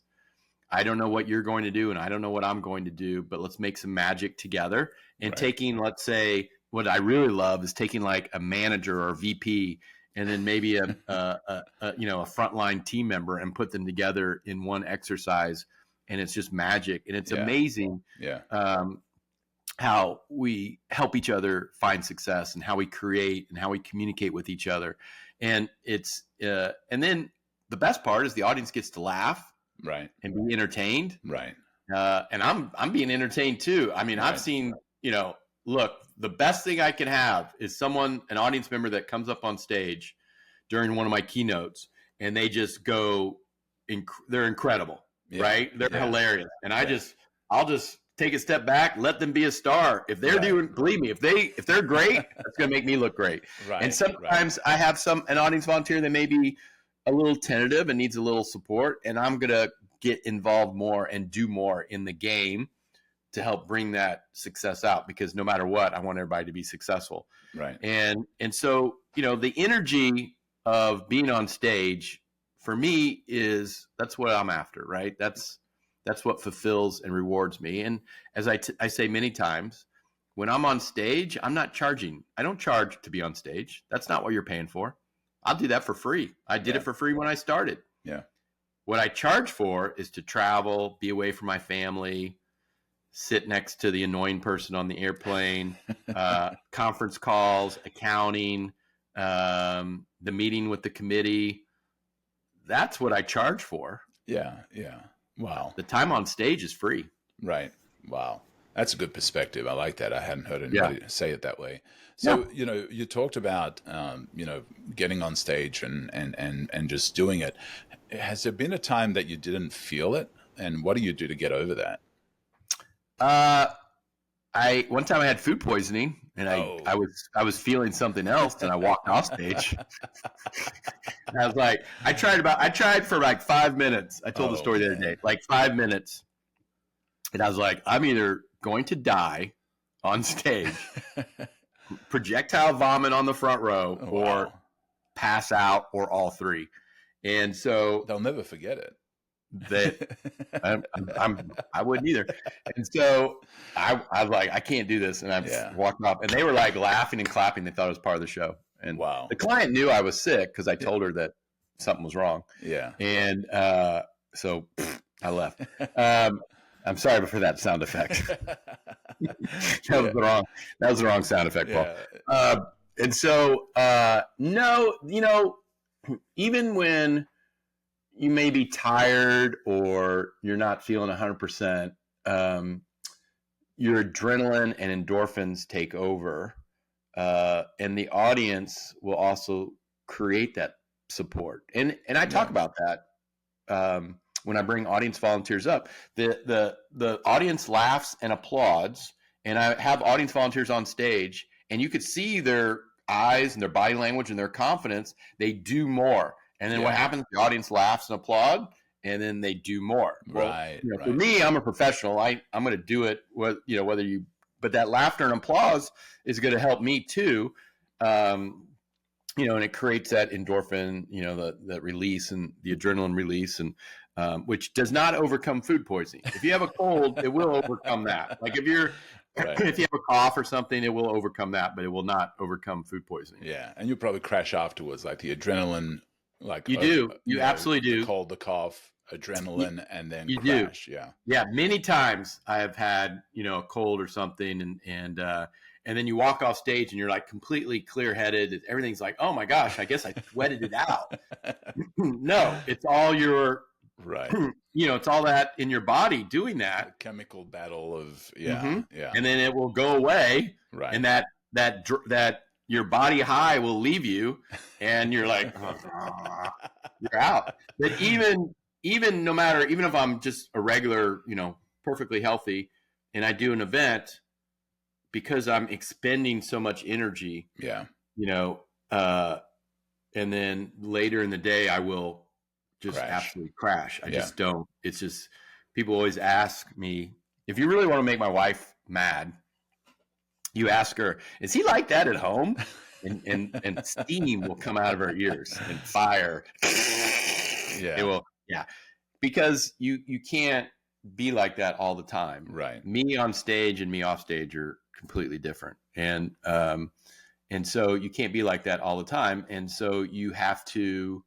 I don't know what you're going to do and I don't know what I'm going to do, but let's make some magic together. And taking, let's say, what I really love is taking like a manager or a VP and then maybe a frontline team member and put them together in one exercise. And it's just magic. And it's amazing how we help each other find success and how we create and how we communicate with each other. And it's and then the best part is the audience gets to laugh and be entertained. And I'm being entertained too. I mean, I've seen, look, the best thing I can have is an audience member that comes up on stage during one of my keynotes and they just go, they're incredible, right? They're hilarious. And I'll just take a step back, let them be a star. If they're believe me, if they're great, that's going to make me look great. And sometimes I have an audience volunteer that may be a little tentative and needs a little support, and I'm going to get involved more and do more in the game to help bring that success out, because no matter what, I want everybody to be successful. And so, the energy of being on stage for me that's what I'm after, right? That's what fulfills and rewards me. And as I say many times, when I'm on stage, I'm not charging. I don't charge to be on stage. That's not what you're paying for. I'll do that for free. I did it for free when I started. What I charge for is to travel, be away from my family, sit next to the annoying person on the airplane, conference calls, accounting, the meeting with the committee. That's what I charge for. Wow. The time on stage is free. Wow. That's a good perspective. I like that. I hadn't heard anybody say it that way. So, you talked about, getting on stage and just doing it. Has there been a time that you didn't feel it? And what do you do to get over that? One time I had food poisoning and I was feeling something else and I walked off stage. And I was like, I tried for like 5 minutes. I told the story the other day, like 5 minutes. And I was like, I'm either going to die on stage, projectile vomit on the front row, or pass out, or all three. And so they'll never forget it. I wouldn't either. And so I was like, I can't do this. And I walked off, and they were like laughing and clapping. They thought it was part of the show. And the client knew I was sick because I told her that something was wrong. And so I left. I'm sorry for that sound effect. That was the wrong sound effect, Paul. And so, no, even when you may be tired or you're not feeling 100%, your adrenaline and endorphins take over, and the audience will also create that support. And I talk about that when I bring audience volunteers up. The audience laughs and applauds, and I have audience volunteers on stage, and you could see their eyes and their body language and their confidence. They do more. And then what happens? The audience laughs and applaud, and then they do more. For me, I'm a professional. I'm going to do it. But that laughter and applause is going to help me too. And it creates that endorphin, the release and the adrenaline release, and which does not overcome food poisoning. If you have a cold, it will overcome that. Like if you have a cough or something, it will overcome that, but it will not overcome food poisoning. And you'll probably crash afterwards, like the adrenaline. Like you absolutely do. The cold, the cough, adrenaline, and then you crash. Do. Many times I have had a cold or something, and then you walk off stage and you're like completely clear-headed. Everything's like, oh my gosh, I guess I sweated it out. No, it's all your it's all that in your body doing that. The chemical battle of and then it will go away, and that your body high will leave you, and you're like, you're out. But even if I'm just a regular, perfectly healthy, and I do an event, because I'm expending so much energy, and then later in the day I will just absolutely crash. I just don't. It's just, people always ask me, if you really want to make my wife mad, you ask her, is he like that at home? And steam will come out of her ears and fire. It will. because you can't be like that all the time. Right. Me on stage and me off stage are completely different. And so you can't be like that all the time. And so you have to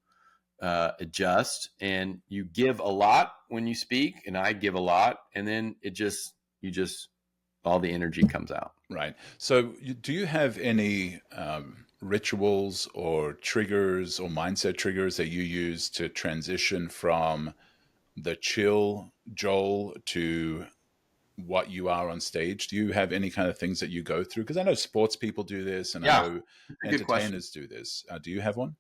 adjust, and you give a lot when you speak, and I give a lot, and then all the energy comes out. Right. So do you have any rituals or triggers or mindset triggers that you use to transition from the chill Joel to what you are on stage? Do you have any kind of things that you go through? Because I know sports people do this, and I know entertainers do this. Do you have one?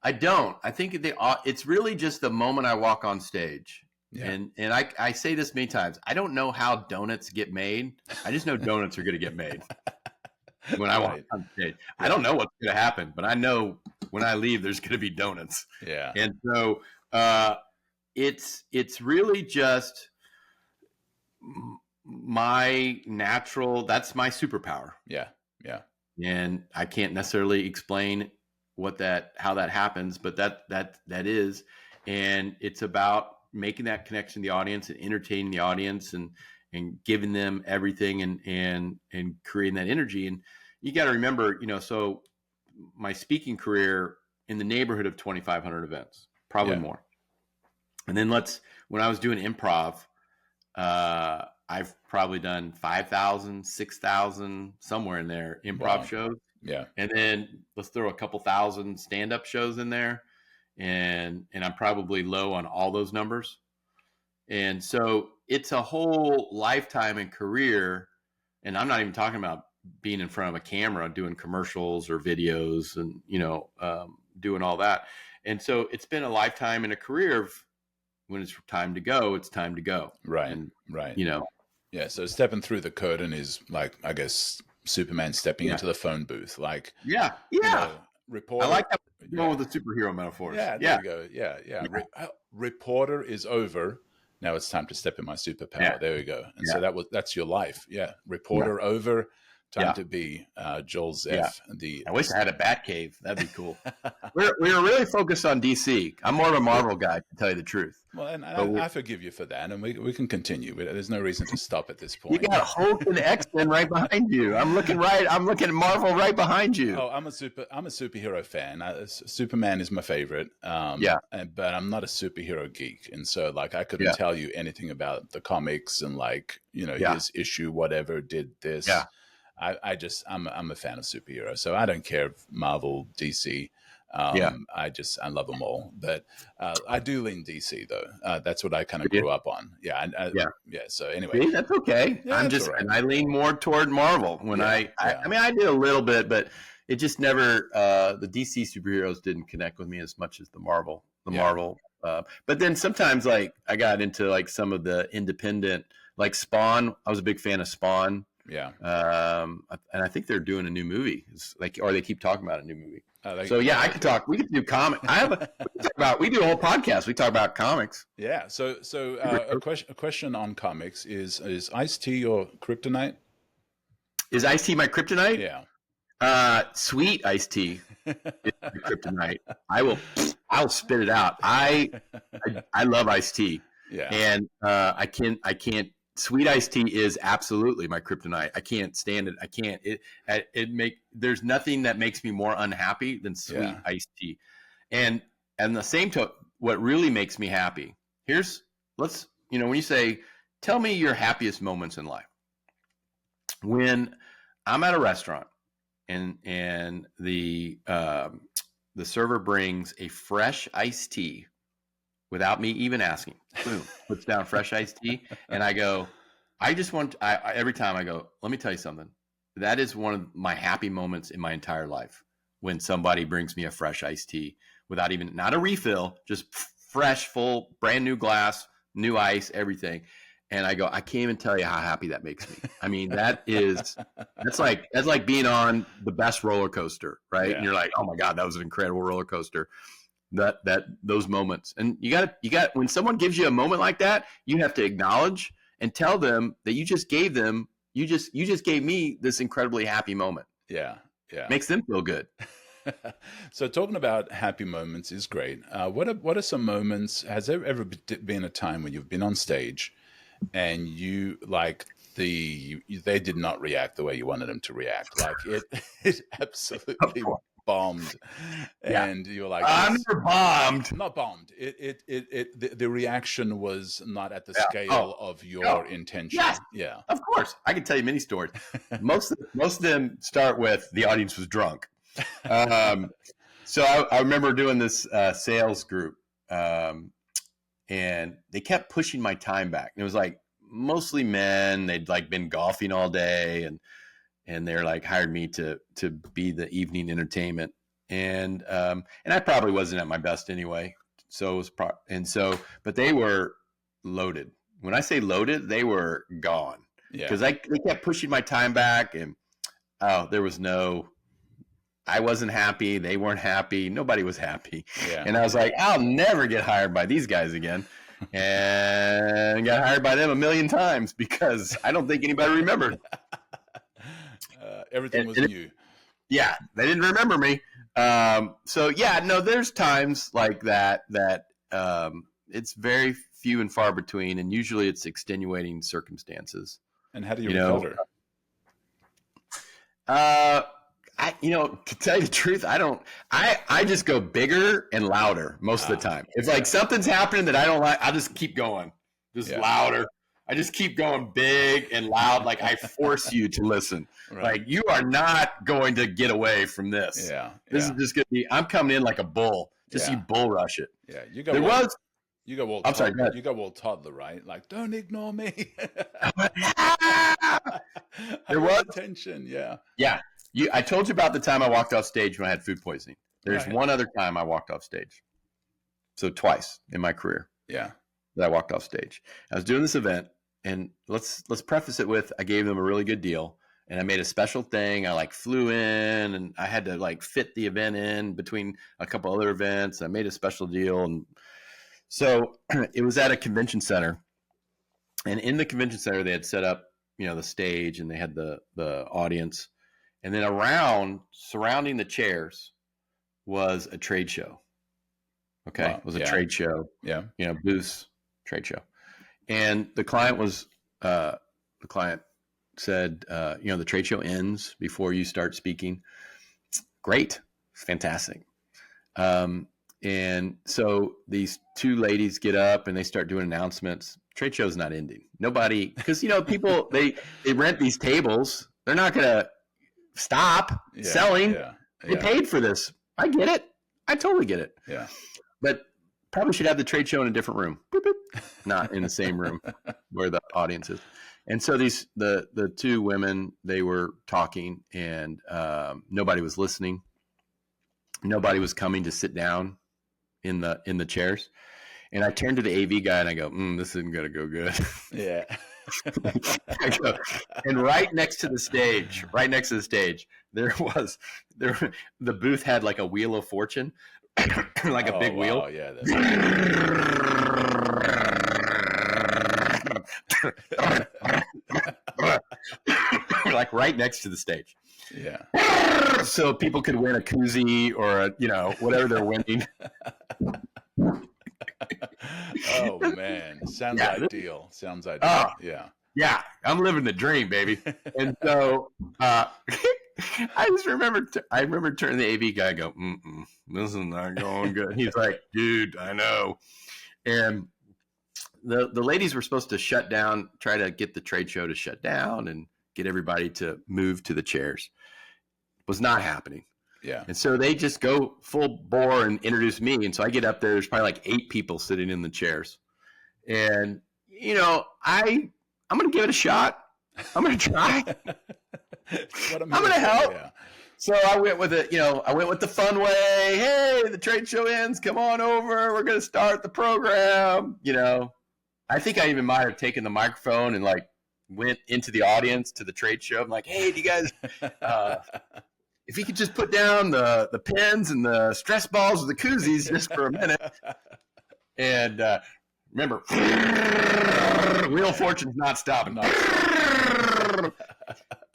I don't. I think it's really just the moment I walk on stage. Yeah. And I say this many times. I don't know how donuts get made. I just know donuts are going to get made when I walk on stage. Yeah. I don't know what's going to happen, but I know when I leave, there's going to be donuts. Yeah. And so it's really just my natural. That's my superpower. Yeah. Yeah. And I can't necessarily explain how that happens, but that is, and it's about making that connection to the audience and entertaining the audience and giving them everything and creating that energy. And you got to remember, so my speaking career in the neighborhood of 2,500 events, probably more. And then when I was doing improv, I've probably done 5,000, 6,000, somewhere in there, improv shows. Yeah. And then let's throw a couple thousand stand-up shows in there. And I'm probably low on all those numbers. And so it's a whole lifetime and career. And I'm not even talking about being in front of a camera, doing commercials or videos and, doing all that. And so it's been a lifetime and a career of when it's time to go, it's time to go. Right. And, right. Yeah. So stepping through the curtain is like, I guess, Superman stepping into the phone booth. Like, reporter. I like that with the superhero metaphors. Yeah, there you go. Yeah. Reporter is over. Now it's time to step in my superpower. Yeah. There we go. And so that's your life. Yeah. Reporter over. Time to be Joel Zeff. I wish I had a bat cave. That'd be cool. We're really focused on DC. I'm more of a Marvel guy, to tell you the truth. Well, and I forgive you for that, and we can continue. There's no reason to stop at this point. You got Hulk and X-Men right behind you. I'm looking at Marvel right behind you. Oh, I'm a superhero fan. Superman is my favorite. But I'm not a superhero geek, and so like I couldn't tell you anything about the comics and his issue whatever did this. Yeah. I'm a fan of superheroes, so I don't care if Marvel, DC. I love them all, but I do lean DC though. That's what I kind of grew up on. Yeah. So anyway, see, that's okay. Yeah, and I lean more toward Marvel when I mean, I did a little bit, but it just never. The DC superheroes didn't connect with me as much as the Marvel. But then sometimes I got into some of the independent, like Spawn. I was a big fan of Spawn. Yeah. And I think they're doing a new movie. Or they keep talking about a new movie. I could talk. We could do comic. We do a whole podcast. We talk about comics. Yeah. So a question on comics is Ice-T your kryptonite? Is Ice-T my kryptonite? Yeah. Sweet Ice-T is my kryptonite. I'll spit it out. I love Ice-T. Yeah. And I can't. Sweet iced tea is absolutely my kryptonite. I can't stand it. I can't. There's nothing that makes me more unhappy than sweet iced tea. And the same token, what really makes me happy. When you say, tell me your happiest moments in life. When I'm at a restaurant and the server brings a fresh iced tea without me even asking. Boom, puts down fresh iced tea. And I go, every time I go, let me tell you something. That is one of my happy moments in my entire life. When somebody brings me a fresh iced tea without not a refill, just fresh, full, brand new glass, new ice, everything. And I go, I can't even tell you how happy that makes me. I mean, that's like being on the best roller coaster, right? Yeah. And you're like, oh my God, that was an incredible roller coaster. Those moments. And you got when someone gives you a moment like that, you have to acknowledge and tell them that you just gave me this incredibly happy moment. Yeah. Makes them feel good. So talking about happy moments is great. What are some moments? Has there ever been a time when you've been on stage and you like they did not react the way you wanted them to react? Like it absolutely bombed, Yeah. and you were like, I'm never bombed. not bombed. The reaction was not at the Yeah. scale of your intention. Yes. Yeah. Of course. I can tell you many stories. Most of them start with the audience was drunk. So I remember doing this sales group, and they kept pushing my time back. And it was like mostly men. They'd like been golfing all day, and they're like hired me to be the evening entertainment. And I probably wasn't at my best anyway. So it was but they were loaded. When I say loaded, they were gone. Yeah. Because they kept pushing my time back, and I wasn't happy. They weren't happy. Nobody was happy. Yeah. And I was like, I'll never get hired by these guys again. And got hired by them a million times because I don't think anybody remembered. Everything was new. Yeah, they didn't remember me. There's times like that it's very few and far between, and usually it's extenuating circumstances. And how do you recover? To tell you the truth, I just go bigger and louder most of the time. It's like something's happening that I don't like, I'll just keep going, louder. I just keep going big and loud. Like I force you to listen. Right. Like you are not going to get away from this. Yeah. This is just going to be, I'm coming in like a bull. Just you bull rush it. Yeah. You go all toddler, right? Like, don't ignore me. There was tension. Yeah. Yeah. I told you about the time I walked off stage when I had food poisoning. There's one other time I walked off stage. So twice in my career. Yeah. That I walked off stage. I was doing this event, and let's preface it with I gave them a really good deal, and I made a special thing. I like flew in, and I had to like fit the event in between a couple other events. I made a special deal, and so it was at a convention center, and in the convention center they had set up, the stage, and they had the audience, and then surrounding the chairs was a trade show. Okay, wow. It was a trade show. Yeah, booths. Trade show. And the client said, the trade show ends before you start speaking. Great. Fantastic. And so these two ladies get up and they start doing announcements. Trade show's not ending. Nobody, because, people, they rent these tables. They're not going to stop selling. Yeah. They paid for this. I get it. I totally get it. Yeah. But probably should have the trade show in a different room. Boop, boop. Not in the same room where the audience is. And so the two women, they were talking, and nobody was listening. Nobody was coming to sit down in the chairs. And I turned to the AV guy and I go, this isn't going to go good. Yeah. And right next to the stage, the booth had like a Wheel of Fortune. Like a big wheel. Yeah. Like right next to the stage. Yeah. So people could win a koozie or whatever they're winning. Oh man. Sounds ideal. Yeah. I'm living the dream, baby. And so I just remember turning to the AV guy and go, this is not going good. He's like, dude, I know. And the ladies were supposed to shut down, try to get the trade show to shut down and get everybody to move to the chairs. It was not happening. Yeah. And so they just go full bore and introduce me. And so I get up there, there's probably like 8 people sitting in the chairs. And, I'm going to give it a shot. I'm going to try. I'm going to help. Yeah. So I went with it, I went with the fun way. Hey, the trade show ends. Come on over. We're going to start the program. I think I even might have taken the microphone and like went into the audience to the trade show. I'm like, hey, do you guys, if you could just put down the pens and the stress balls or the koozies just for a minute. And remember, Wheel of Fortune's not stopping.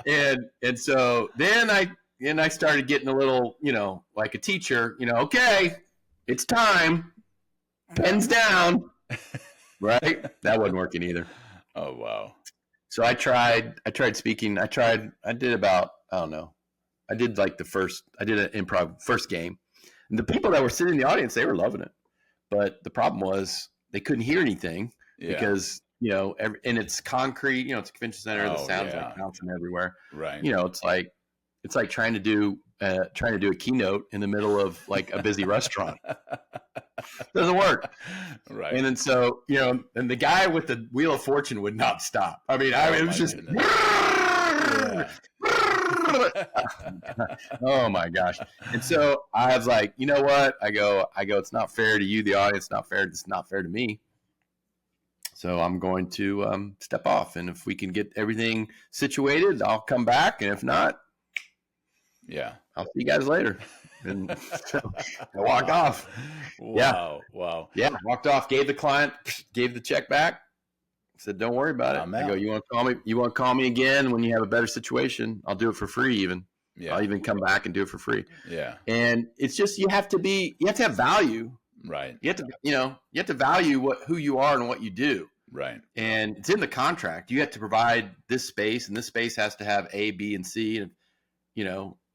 And so then I and I started getting a little, like a teacher, okay, it's time, pens down, right? That wasn't working either. Oh, wow. So I tried speaking. I did about, I don't know. I did like I did an improv first game. And the people that were sitting in the audience, they were loving it. But the problem was they couldn't hear anything because, and it's concrete, it's a convention center. The sound's like bouncing everywhere. Right. It's like trying to do a keynote in the middle of like a busy restaurant. Doesn't work. Right. And then so, and the guy with the Wheel of Fortune would not stop. I mean, it was just, oh my gosh. And so I was like, you know what? I go, it's not fair to you, the audience, it's not fair to me. So I'm going to step off. And if we can get everything situated, I'll come back. And if not, I'll see you guys later. And so I walked off. Wow. Yeah, walked off, gave the check back. Said, don't worry about it. I go, you want to call me again when you have a better situation? I'll do it for free even. Yeah. I'll even come back and do it for free. Yeah. And it's just, you have to have value. Right. You have to value who you are and what you do. Right. And it's in the contract. You have to provide this space, and this space has to have A, B, and C, and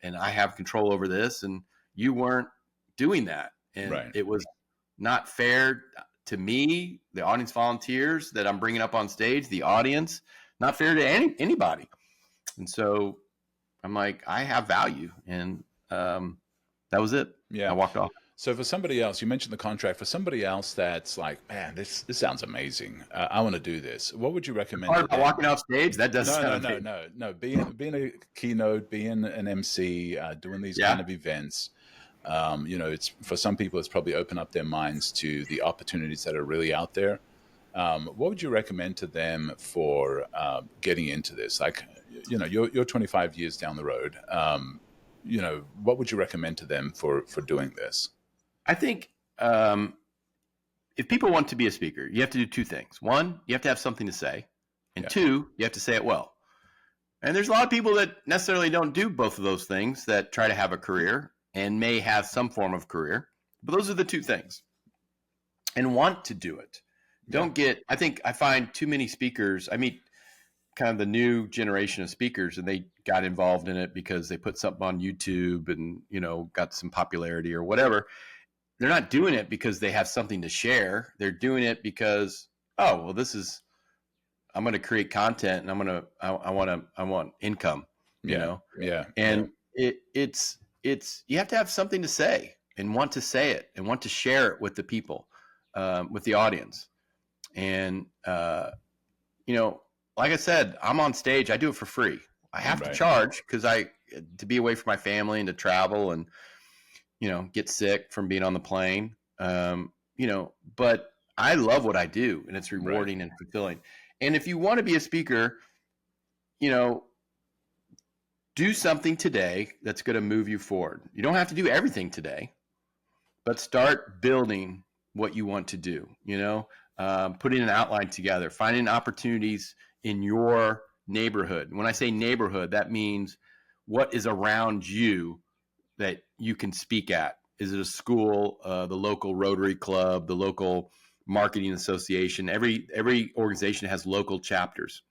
and I have control over this, and you weren't doing that. And it was not fair to me, the audience volunteers that I'm bringing up on stage, the audience, not fair to anybody. And so I'm like, I have value. And that was it. Yeah. I walked off. So for somebody else, you mentioned the contract. For somebody else that's like, man, this sounds amazing. I want to do this. What would you recommend? Part about walking off stage? That does No. Being a keynote, being an MC, doing these kind of events. It's for some people, it's probably opened up their minds to the opportunities that are really out there. What would you recommend to them for getting into this? Like, you're 25 years down the road. What would you recommend to them for doing this? I think if people want to be a speaker, you have to do two things. One, you have to have something to say. And two, you have to say it well. And there's a lot of people that necessarily don't do both of those things that try to have a career and may have some form of career. But those are the two things. And want to do it. I think I find too many speakers, I meet kind of the new generation of speakers, and they got involved in it because they put something on YouTube and, got some popularity or whatever. They're not doing it because they have something to share. They're doing it because, I'm going to create content and I want income, Yeah. And it's you have to have something to say and want to say it and want to share it with the people, with the audience. And, like I said, I'm on stage. I do it for free. I have to charge because to be away from my family and to travel and, get sick from being on the plane. But I love what I do, and it's rewarding and fulfilling. And if you want to be a speaker, do something today that's going to move you forward. You don't have to do everything today, but start building what you want to do, putting an outline together, finding opportunities in your neighborhood. When I say neighborhood, that means what is around you that you can speak at. Is it a school, the local Rotary Club, the local marketing association? Every organization has local chapters.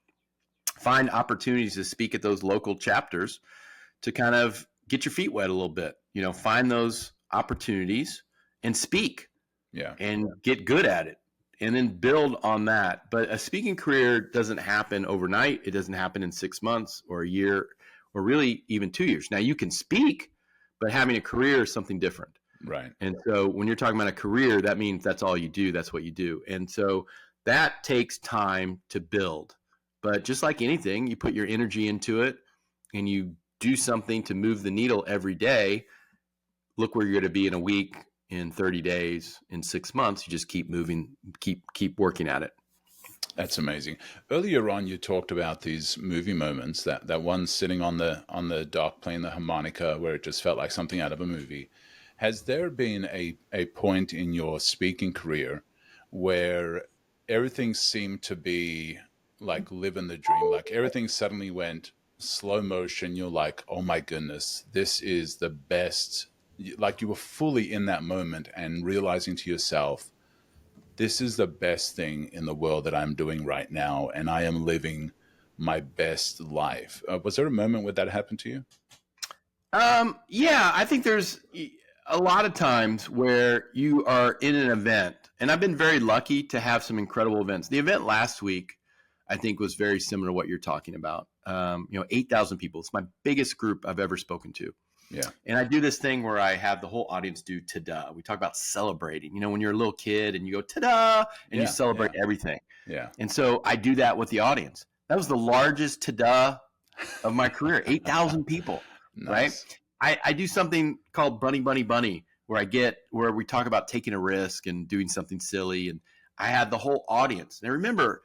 Find opportunities to speak at those local chapters to kind of get your feet wet a little bit. Find those opportunities and speak. And get good at it. And then build on that. But a speaking career doesn't happen overnight. It doesn't happen in 6 months or a year or really even 2 years. Now, you can speak, but having a career is something different. Right. And so when you're talking about a career, that means that's all you do. That's what you do. And so that takes time to build. But just like anything, you put your energy into it and you do something to move the needle every day. Look where you're going to be in a week, in 30 days, in 6 months. You just keep moving, keep working at it. That's amazing. Earlier on, you talked about these movie moments, that one sitting on the dock playing the harmonica where it just felt like something out of a movie. Has there been a point in your speaking career where everything seemed to be like living the dream, like everything suddenly went slow motion, you're like, oh my goodness, this is the best. Like you were fully in that moment and realizing to yourself, this is the best thing in the world that I'm doing right now, and I am living my best life. Was there a moment where that happened to you? Yeah, I think there's a lot of times where you are in an event, and I've been very lucky to have some incredible events. The event last week, I think, was very similar to what you're talking about. 8,000 people. It's my biggest group I've ever spoken to. Yeah. And I do this thing where I have the whole audience do ta-da. We talk about celebrating. When you're a little kid and you go ta-da, and you celebrate everything. Yeah. And so I do that with the audience. That was the largest ta-da of my career. 8,000 people. Nice. Right? I do something called Bunny Bunny Bunny, where we talk about taking a risk and doing something silly. And I had the whole audience. And remember,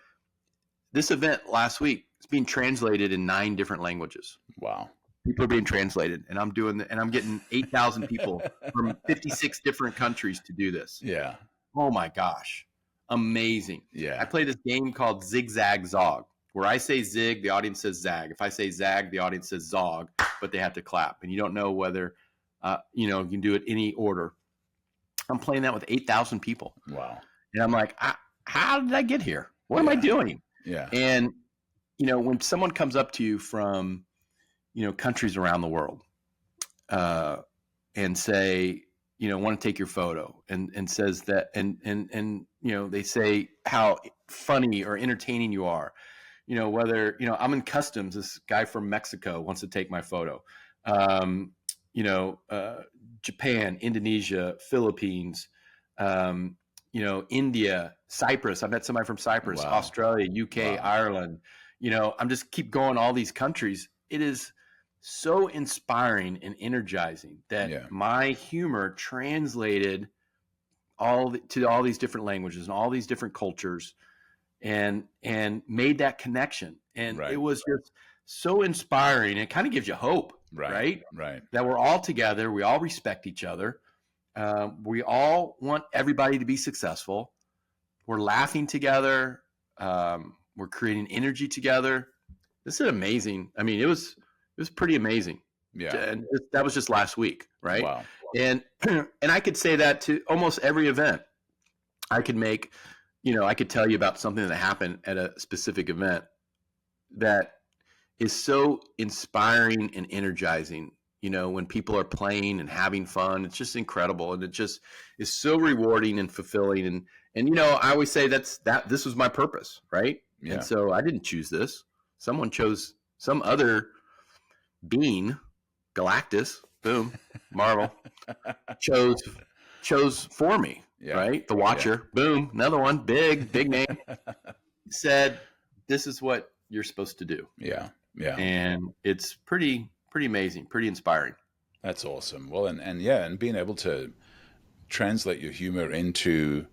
this event last week is being translated in 9 different languages. Wow. People are being translated, and I'm getting 8,000 people from 56 different countries to do this. Yeah. Oh my gosh. Amazing. Yeah. I play this game called Zig Zag Zog, where I say zig, the audience says zag. If I say zag, the audience says zog, but they have to clap. And you don't know whether, you can do it any order. I'm playing that with 8,000 people. Wow. And I'm like, how did I get here? What am I doing? Yeah. And, when someone comes up to you from, countries around the world, and say, want to take your photo and says that, and they say how funny or entertaining you are, whether, I'm in customs, this guy from Mexico wants to take my photo, Japan, Indonesia, Philippines, India, Cyprus. I met somebody from Cyprus, Wow. Australia, UK, Wow. Ireland. I'm just keep going all these countries. It is so inspiring and energizing that my humor translated to all these different languages and all these different cultures, and made that connection. And it was just so inspiring. It kind of gives you hope, right? Right. That we're all together. We all respect each other. We all want everybody to be successful. We're laughing together. We're creating energy together. This is amazing. I mean, it was pretty amazing. Yeah. And that was just last week, right? Wow. And I could say that to almost every event. I could make, I could tell you about something that happened at a specific event that is so inspiring and energizing. When people are playing and having fun, it's just incredible. And it just is so rewarding and fulfilling. And I always say this was my purpose, right? Yeah. And so I didn't choose this. Someone chose some other being, Galactus, boom, Marvel, chose for me, right? The Watcher, boom, another one, big name, said, this is what you're supposed to do. Yeah. Yeah. And it's pretty amazing, pretty inspiring. That's awesome. Well, and being able to translate your humor into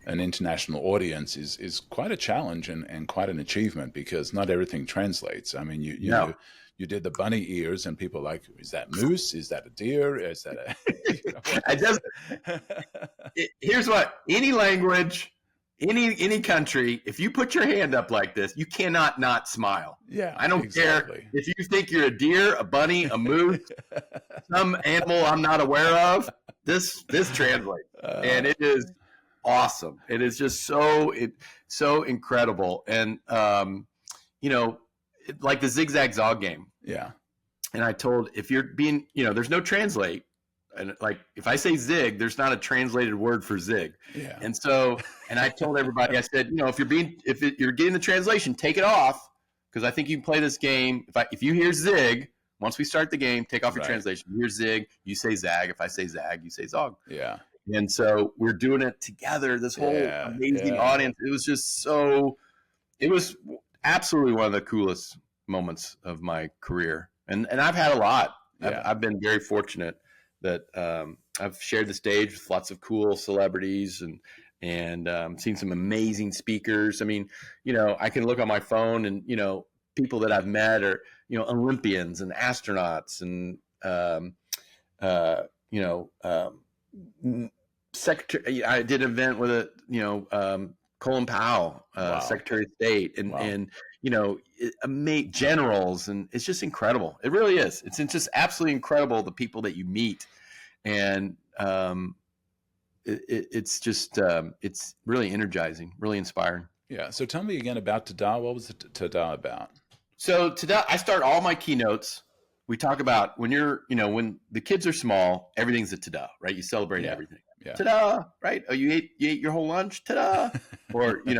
an international audience is quite a challenge and quite an achievement, because not everything translates. I mean, you know, you did the bunny ears, and people are like, is that moose? Is that a deer? Is that Here's what, any language, any country, if you put your hand up like this, you cannot not smile. Yeah, I don't care if you think you're a deer, a bunny, a moose, some animal I'm not aware of. This translates, and it is awesome. It is just so incredible, and like the zigzag zog game. Yeah. And I told, if you're being, there's no translate. And like, if I say zig, there's not a translated word for zig. Yeah. And so, and I told everybody, I said, if you're getting the translation, take it off. Cause I think you can play this game. If you hear zig, once we start the game, take off your translation. You hear zig, you say zag. If I say zag, you say zog. Yeah. And so we're doing it together. This whole amazing audience. It was just it was absolutely one of the coolest moments of my career. And I've had a lot. I've been very fortunate that I've shared the stage with lots of cool celebrities and seen some amazing speakers. I mean, I can look on my phone and, people that I've met are, Olympians and astronauts and, secretary. I did an event with Colin Powell, Wow. Secretary of State, Wow. and generals, and it's just incredible. It really is. It's just absolutely incredible, the people that you meet, and it's just it's really energizing, really inspiring. Yeah. So tell me again about Tada. What was Tada about? So Tada, I start all my keynotes. We talk about when when the kids are small, everything's a Tada, right? You celebrate everything. Yeah. Ta-da, right? Oh, you ate your whole lunch, ta-da. Or, you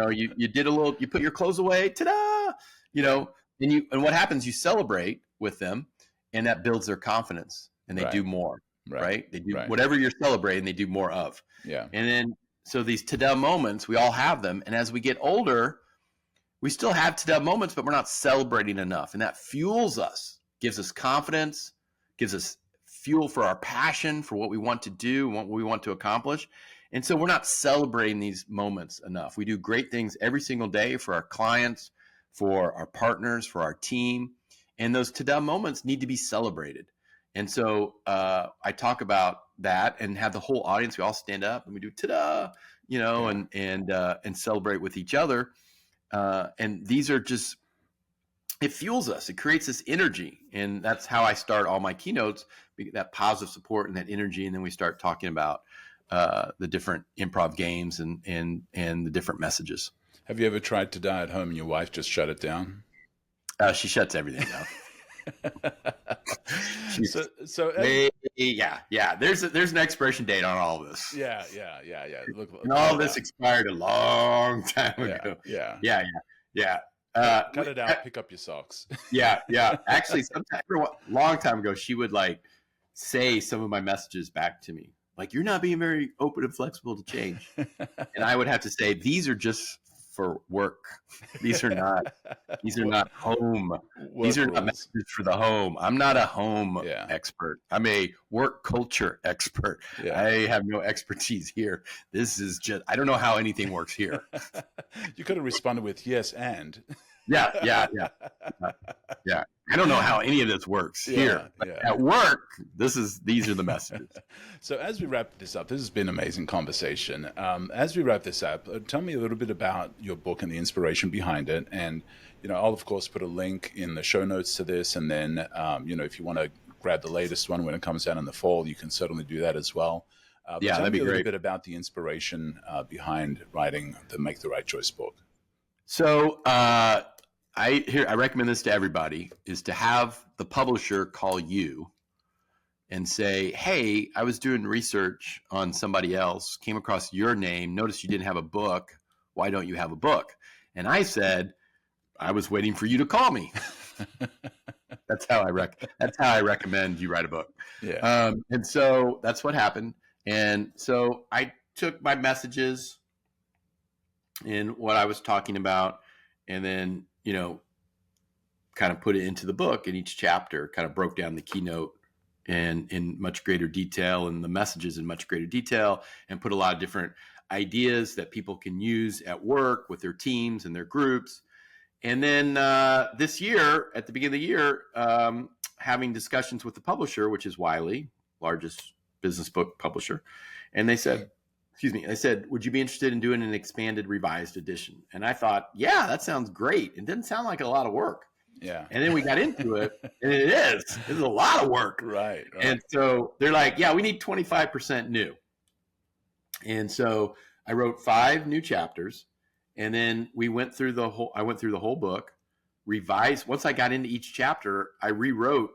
did you put your clothes away, ta-da. And what happens, you celebrate with them, and that builds their confidence, and they do more, right? They do whatever you're celebrating, they do more of. Yeah. And then, so these ta-da moments, we all have them. And as we get older, we still have ta-da moments, but we're not celebrating enough. And that fuels us, gives us confidence, gives us fuel for our passion, for what we want to do, what we want to accomplish. And so we're not celebrating these moments enough. We do great things every single day for our clients, for our partners, for our team. And those ta-da moments need to be celebrated. And so I talk about that and have the whole audience, we all stand up and we do ta-da, and celebrate with each other. And these are just, it fuels us. It creates this energy. And that's how I start all my keynotes, that positive support and that energy. And then we start talking about the different improv games and the different messages. Have you ever tried to die at home and your wife just shut it down? She shuts everything down. Yeah. There's an expiration date on all this. Yeah. Look, and all this expired a long time ago. Yeah. Cut it out. Pick up your socks. Yeah. Actually, a long time ago, she would say some of my messages back to me, like, you're not being very open and flexible to change. And I would have to say, these are just for work. These are not home. These are not messages for the home. I'm not a home expert. I'm a work culture expert. Yeah. I have no expertise here. This is just, I don't know how anything works here. You could have responded with yes and. Yeah. I don't know how any of this works here. At work, these are the messages. So as we wrap this up, this has been an amazing conversation. As we wrap this up, tell me a little bit about your book and the inspiration behind it. And, I'll of course put a link in the show notes to this. And then, if you want to grab the latest one when it comes out in the fall, you can certainly do that as well. Tell that'd be me a great. little bit about the inspiration behind writing the Make the Right Choice book. So, I recommend this to everybody, is to have the publisher call you and say, hey, I was doing research on somebody else, came across your name, noticed you didn't have a book. Why don't you have a book? And I said, I was waiting for you to call me. That's how I recommend you write a book. Yeah. And so that's what happened. And so I took my messages and what I was talking about, and then, kind of put it into the book, and each chapter kind of broke down the keynote and in much greater detail, and the messages in much greater detail, and put a lot of different ideas that people can use at work with their teams and their groups. And then this year, at the beginning of the year, having discussions with the publisher, which is Wiley, largest business book publisher. And they said, would you be interested in doing an expanded revised edition? And I thought, yeah, that sounds great. It didn't sound like a lot of work. Yeah. And then we got into it, and it's a lot of work. Right. And so they're like, yeah, we need 25% new. And so I wrote 5 new chapters, and then I went through the whole book, revised. Once I got into each chapter, I rewrote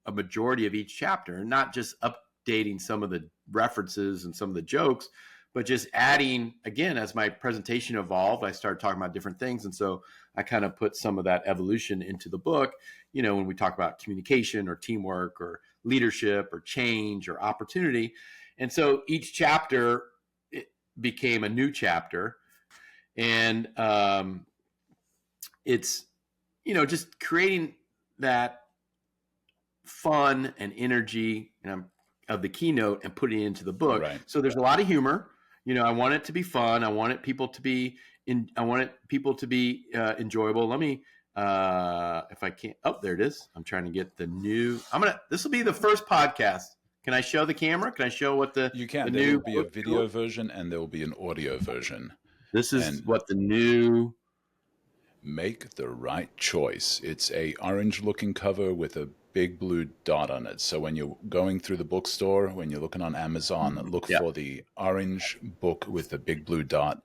a majority of each chapter, and not just updating some of the references and some of the jokes, but just adding, again, as my presentation evolved, I started talking about different things. And so I kind of put some of that evolution into the book, when we talk about communication or teamwork or leadership or change or opportunity. And so each chapter, it became a new chapter. And it's, just creating that fun and energy of the keynote and putting it into the book. Right. So there's a lot of humor. I want it to be fun. I want people to be enjoyable. Let me, if I can't, there it is. I'm trying to get the new, this will be the first podcast. Can I show the camera? Can I show what you can. There will be a video version and there will be an audio version. This is And what the new... Make the Right Choice. It's a orange-looking cover with a big blue dot on it. So when you're going through the bookstore, when you're looking on Amazon, look for the orange book with the big blue dot.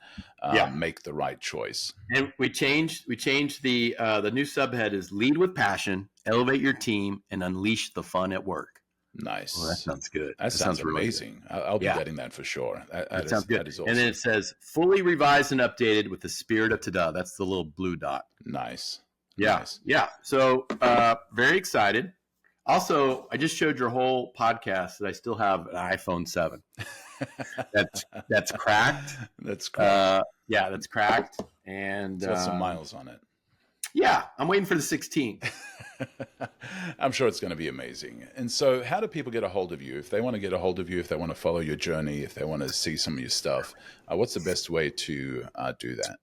Make the Right Choice. And we changed the new subhead is Lead with Passion, Elevate Your Team, and Unleash the Fun at Work. Nice. Well, that sounds good. That sounds really amazing. I'll be getting that for sure. That sounds good. That is awesome. And then it says fully revised and updated with the spirit of Tada. That's the little blue dot. Nice. Yeah. Nice. Yeah. So very excited. Also, I just showed your whole podcast that I still have an iPhone 7. That's cracked. That's cracked. That's cracked. And it's got some miles on it. Yeah, I'm waiting for the 16. I'm sure it's going to be amazing. And so how do people get a hold of you? If they want to get a hold of you, if they want to follow your journey, if they want to see some of your stuff, what's the best way to do that?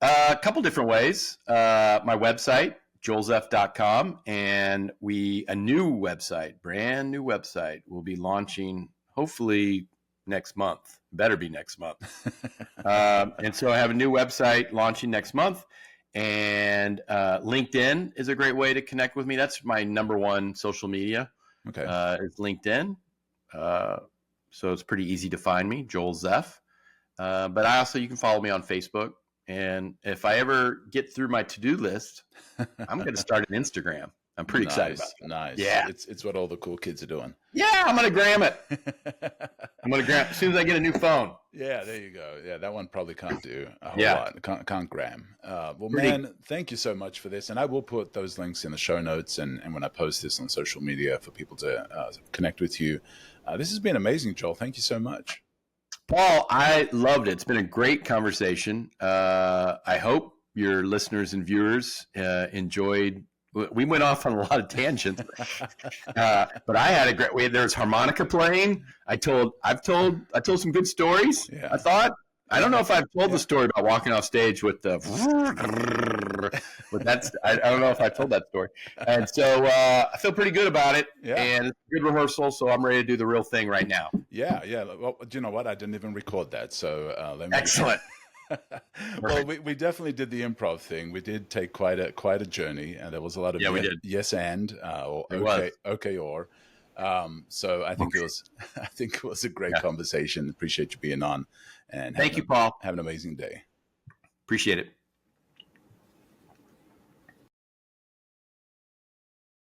A couple different ways. My website, joelzeff.com, and a new website, brand new website, will be launching hopefully next month. Better be next month. And so I have a new website launching next month. And LinkedIn is a great way to connect with me. That's my number one social media. Okay. It's LinkedIn. So it's pretty easy to find me, Joel Zeff. But you can follow me on Facebook. And if I ever get through my to-do list, I'm going to start an Instagram. I'm pretty excited about it. Nice. Yeah. It's what all the cool kids are doing. Yeah, I'm going to gram it. I'm going to gram it as soon as I get a new phone. Yeah, there you go. Yeah, that one probably can't do a whole lot. Can't gram. Man, thank you so much for this. And I will put those links in the show notes and when I post this on social media for people to connect with you. This has been amazing, Joel. Thank you so much. Paul, I loved it. It's been a great conversation. I hope your listeners and viewers enjoyed. We went off on a lot of tangents, but I had a great way. There was harmonica playing. I've told some good stories. Yeah. I don't know if I've told the story about walking off stage with the, but I don't know if I told that story. And so I feel pretty good about it. Yeah. And it's a good rehearsal. So I'm ready to do the real thing right now. Yeah. Well, do you know what? I didn't even record that. So let me. Excellent. Well, we definitely did the improv thing. We did take quite a journey, and there was a lot of we did. yes and or okay or. So I think it was a great conversation. Appreciate you being on, and thank you, Paul. Have an amazing day. Appreciate it.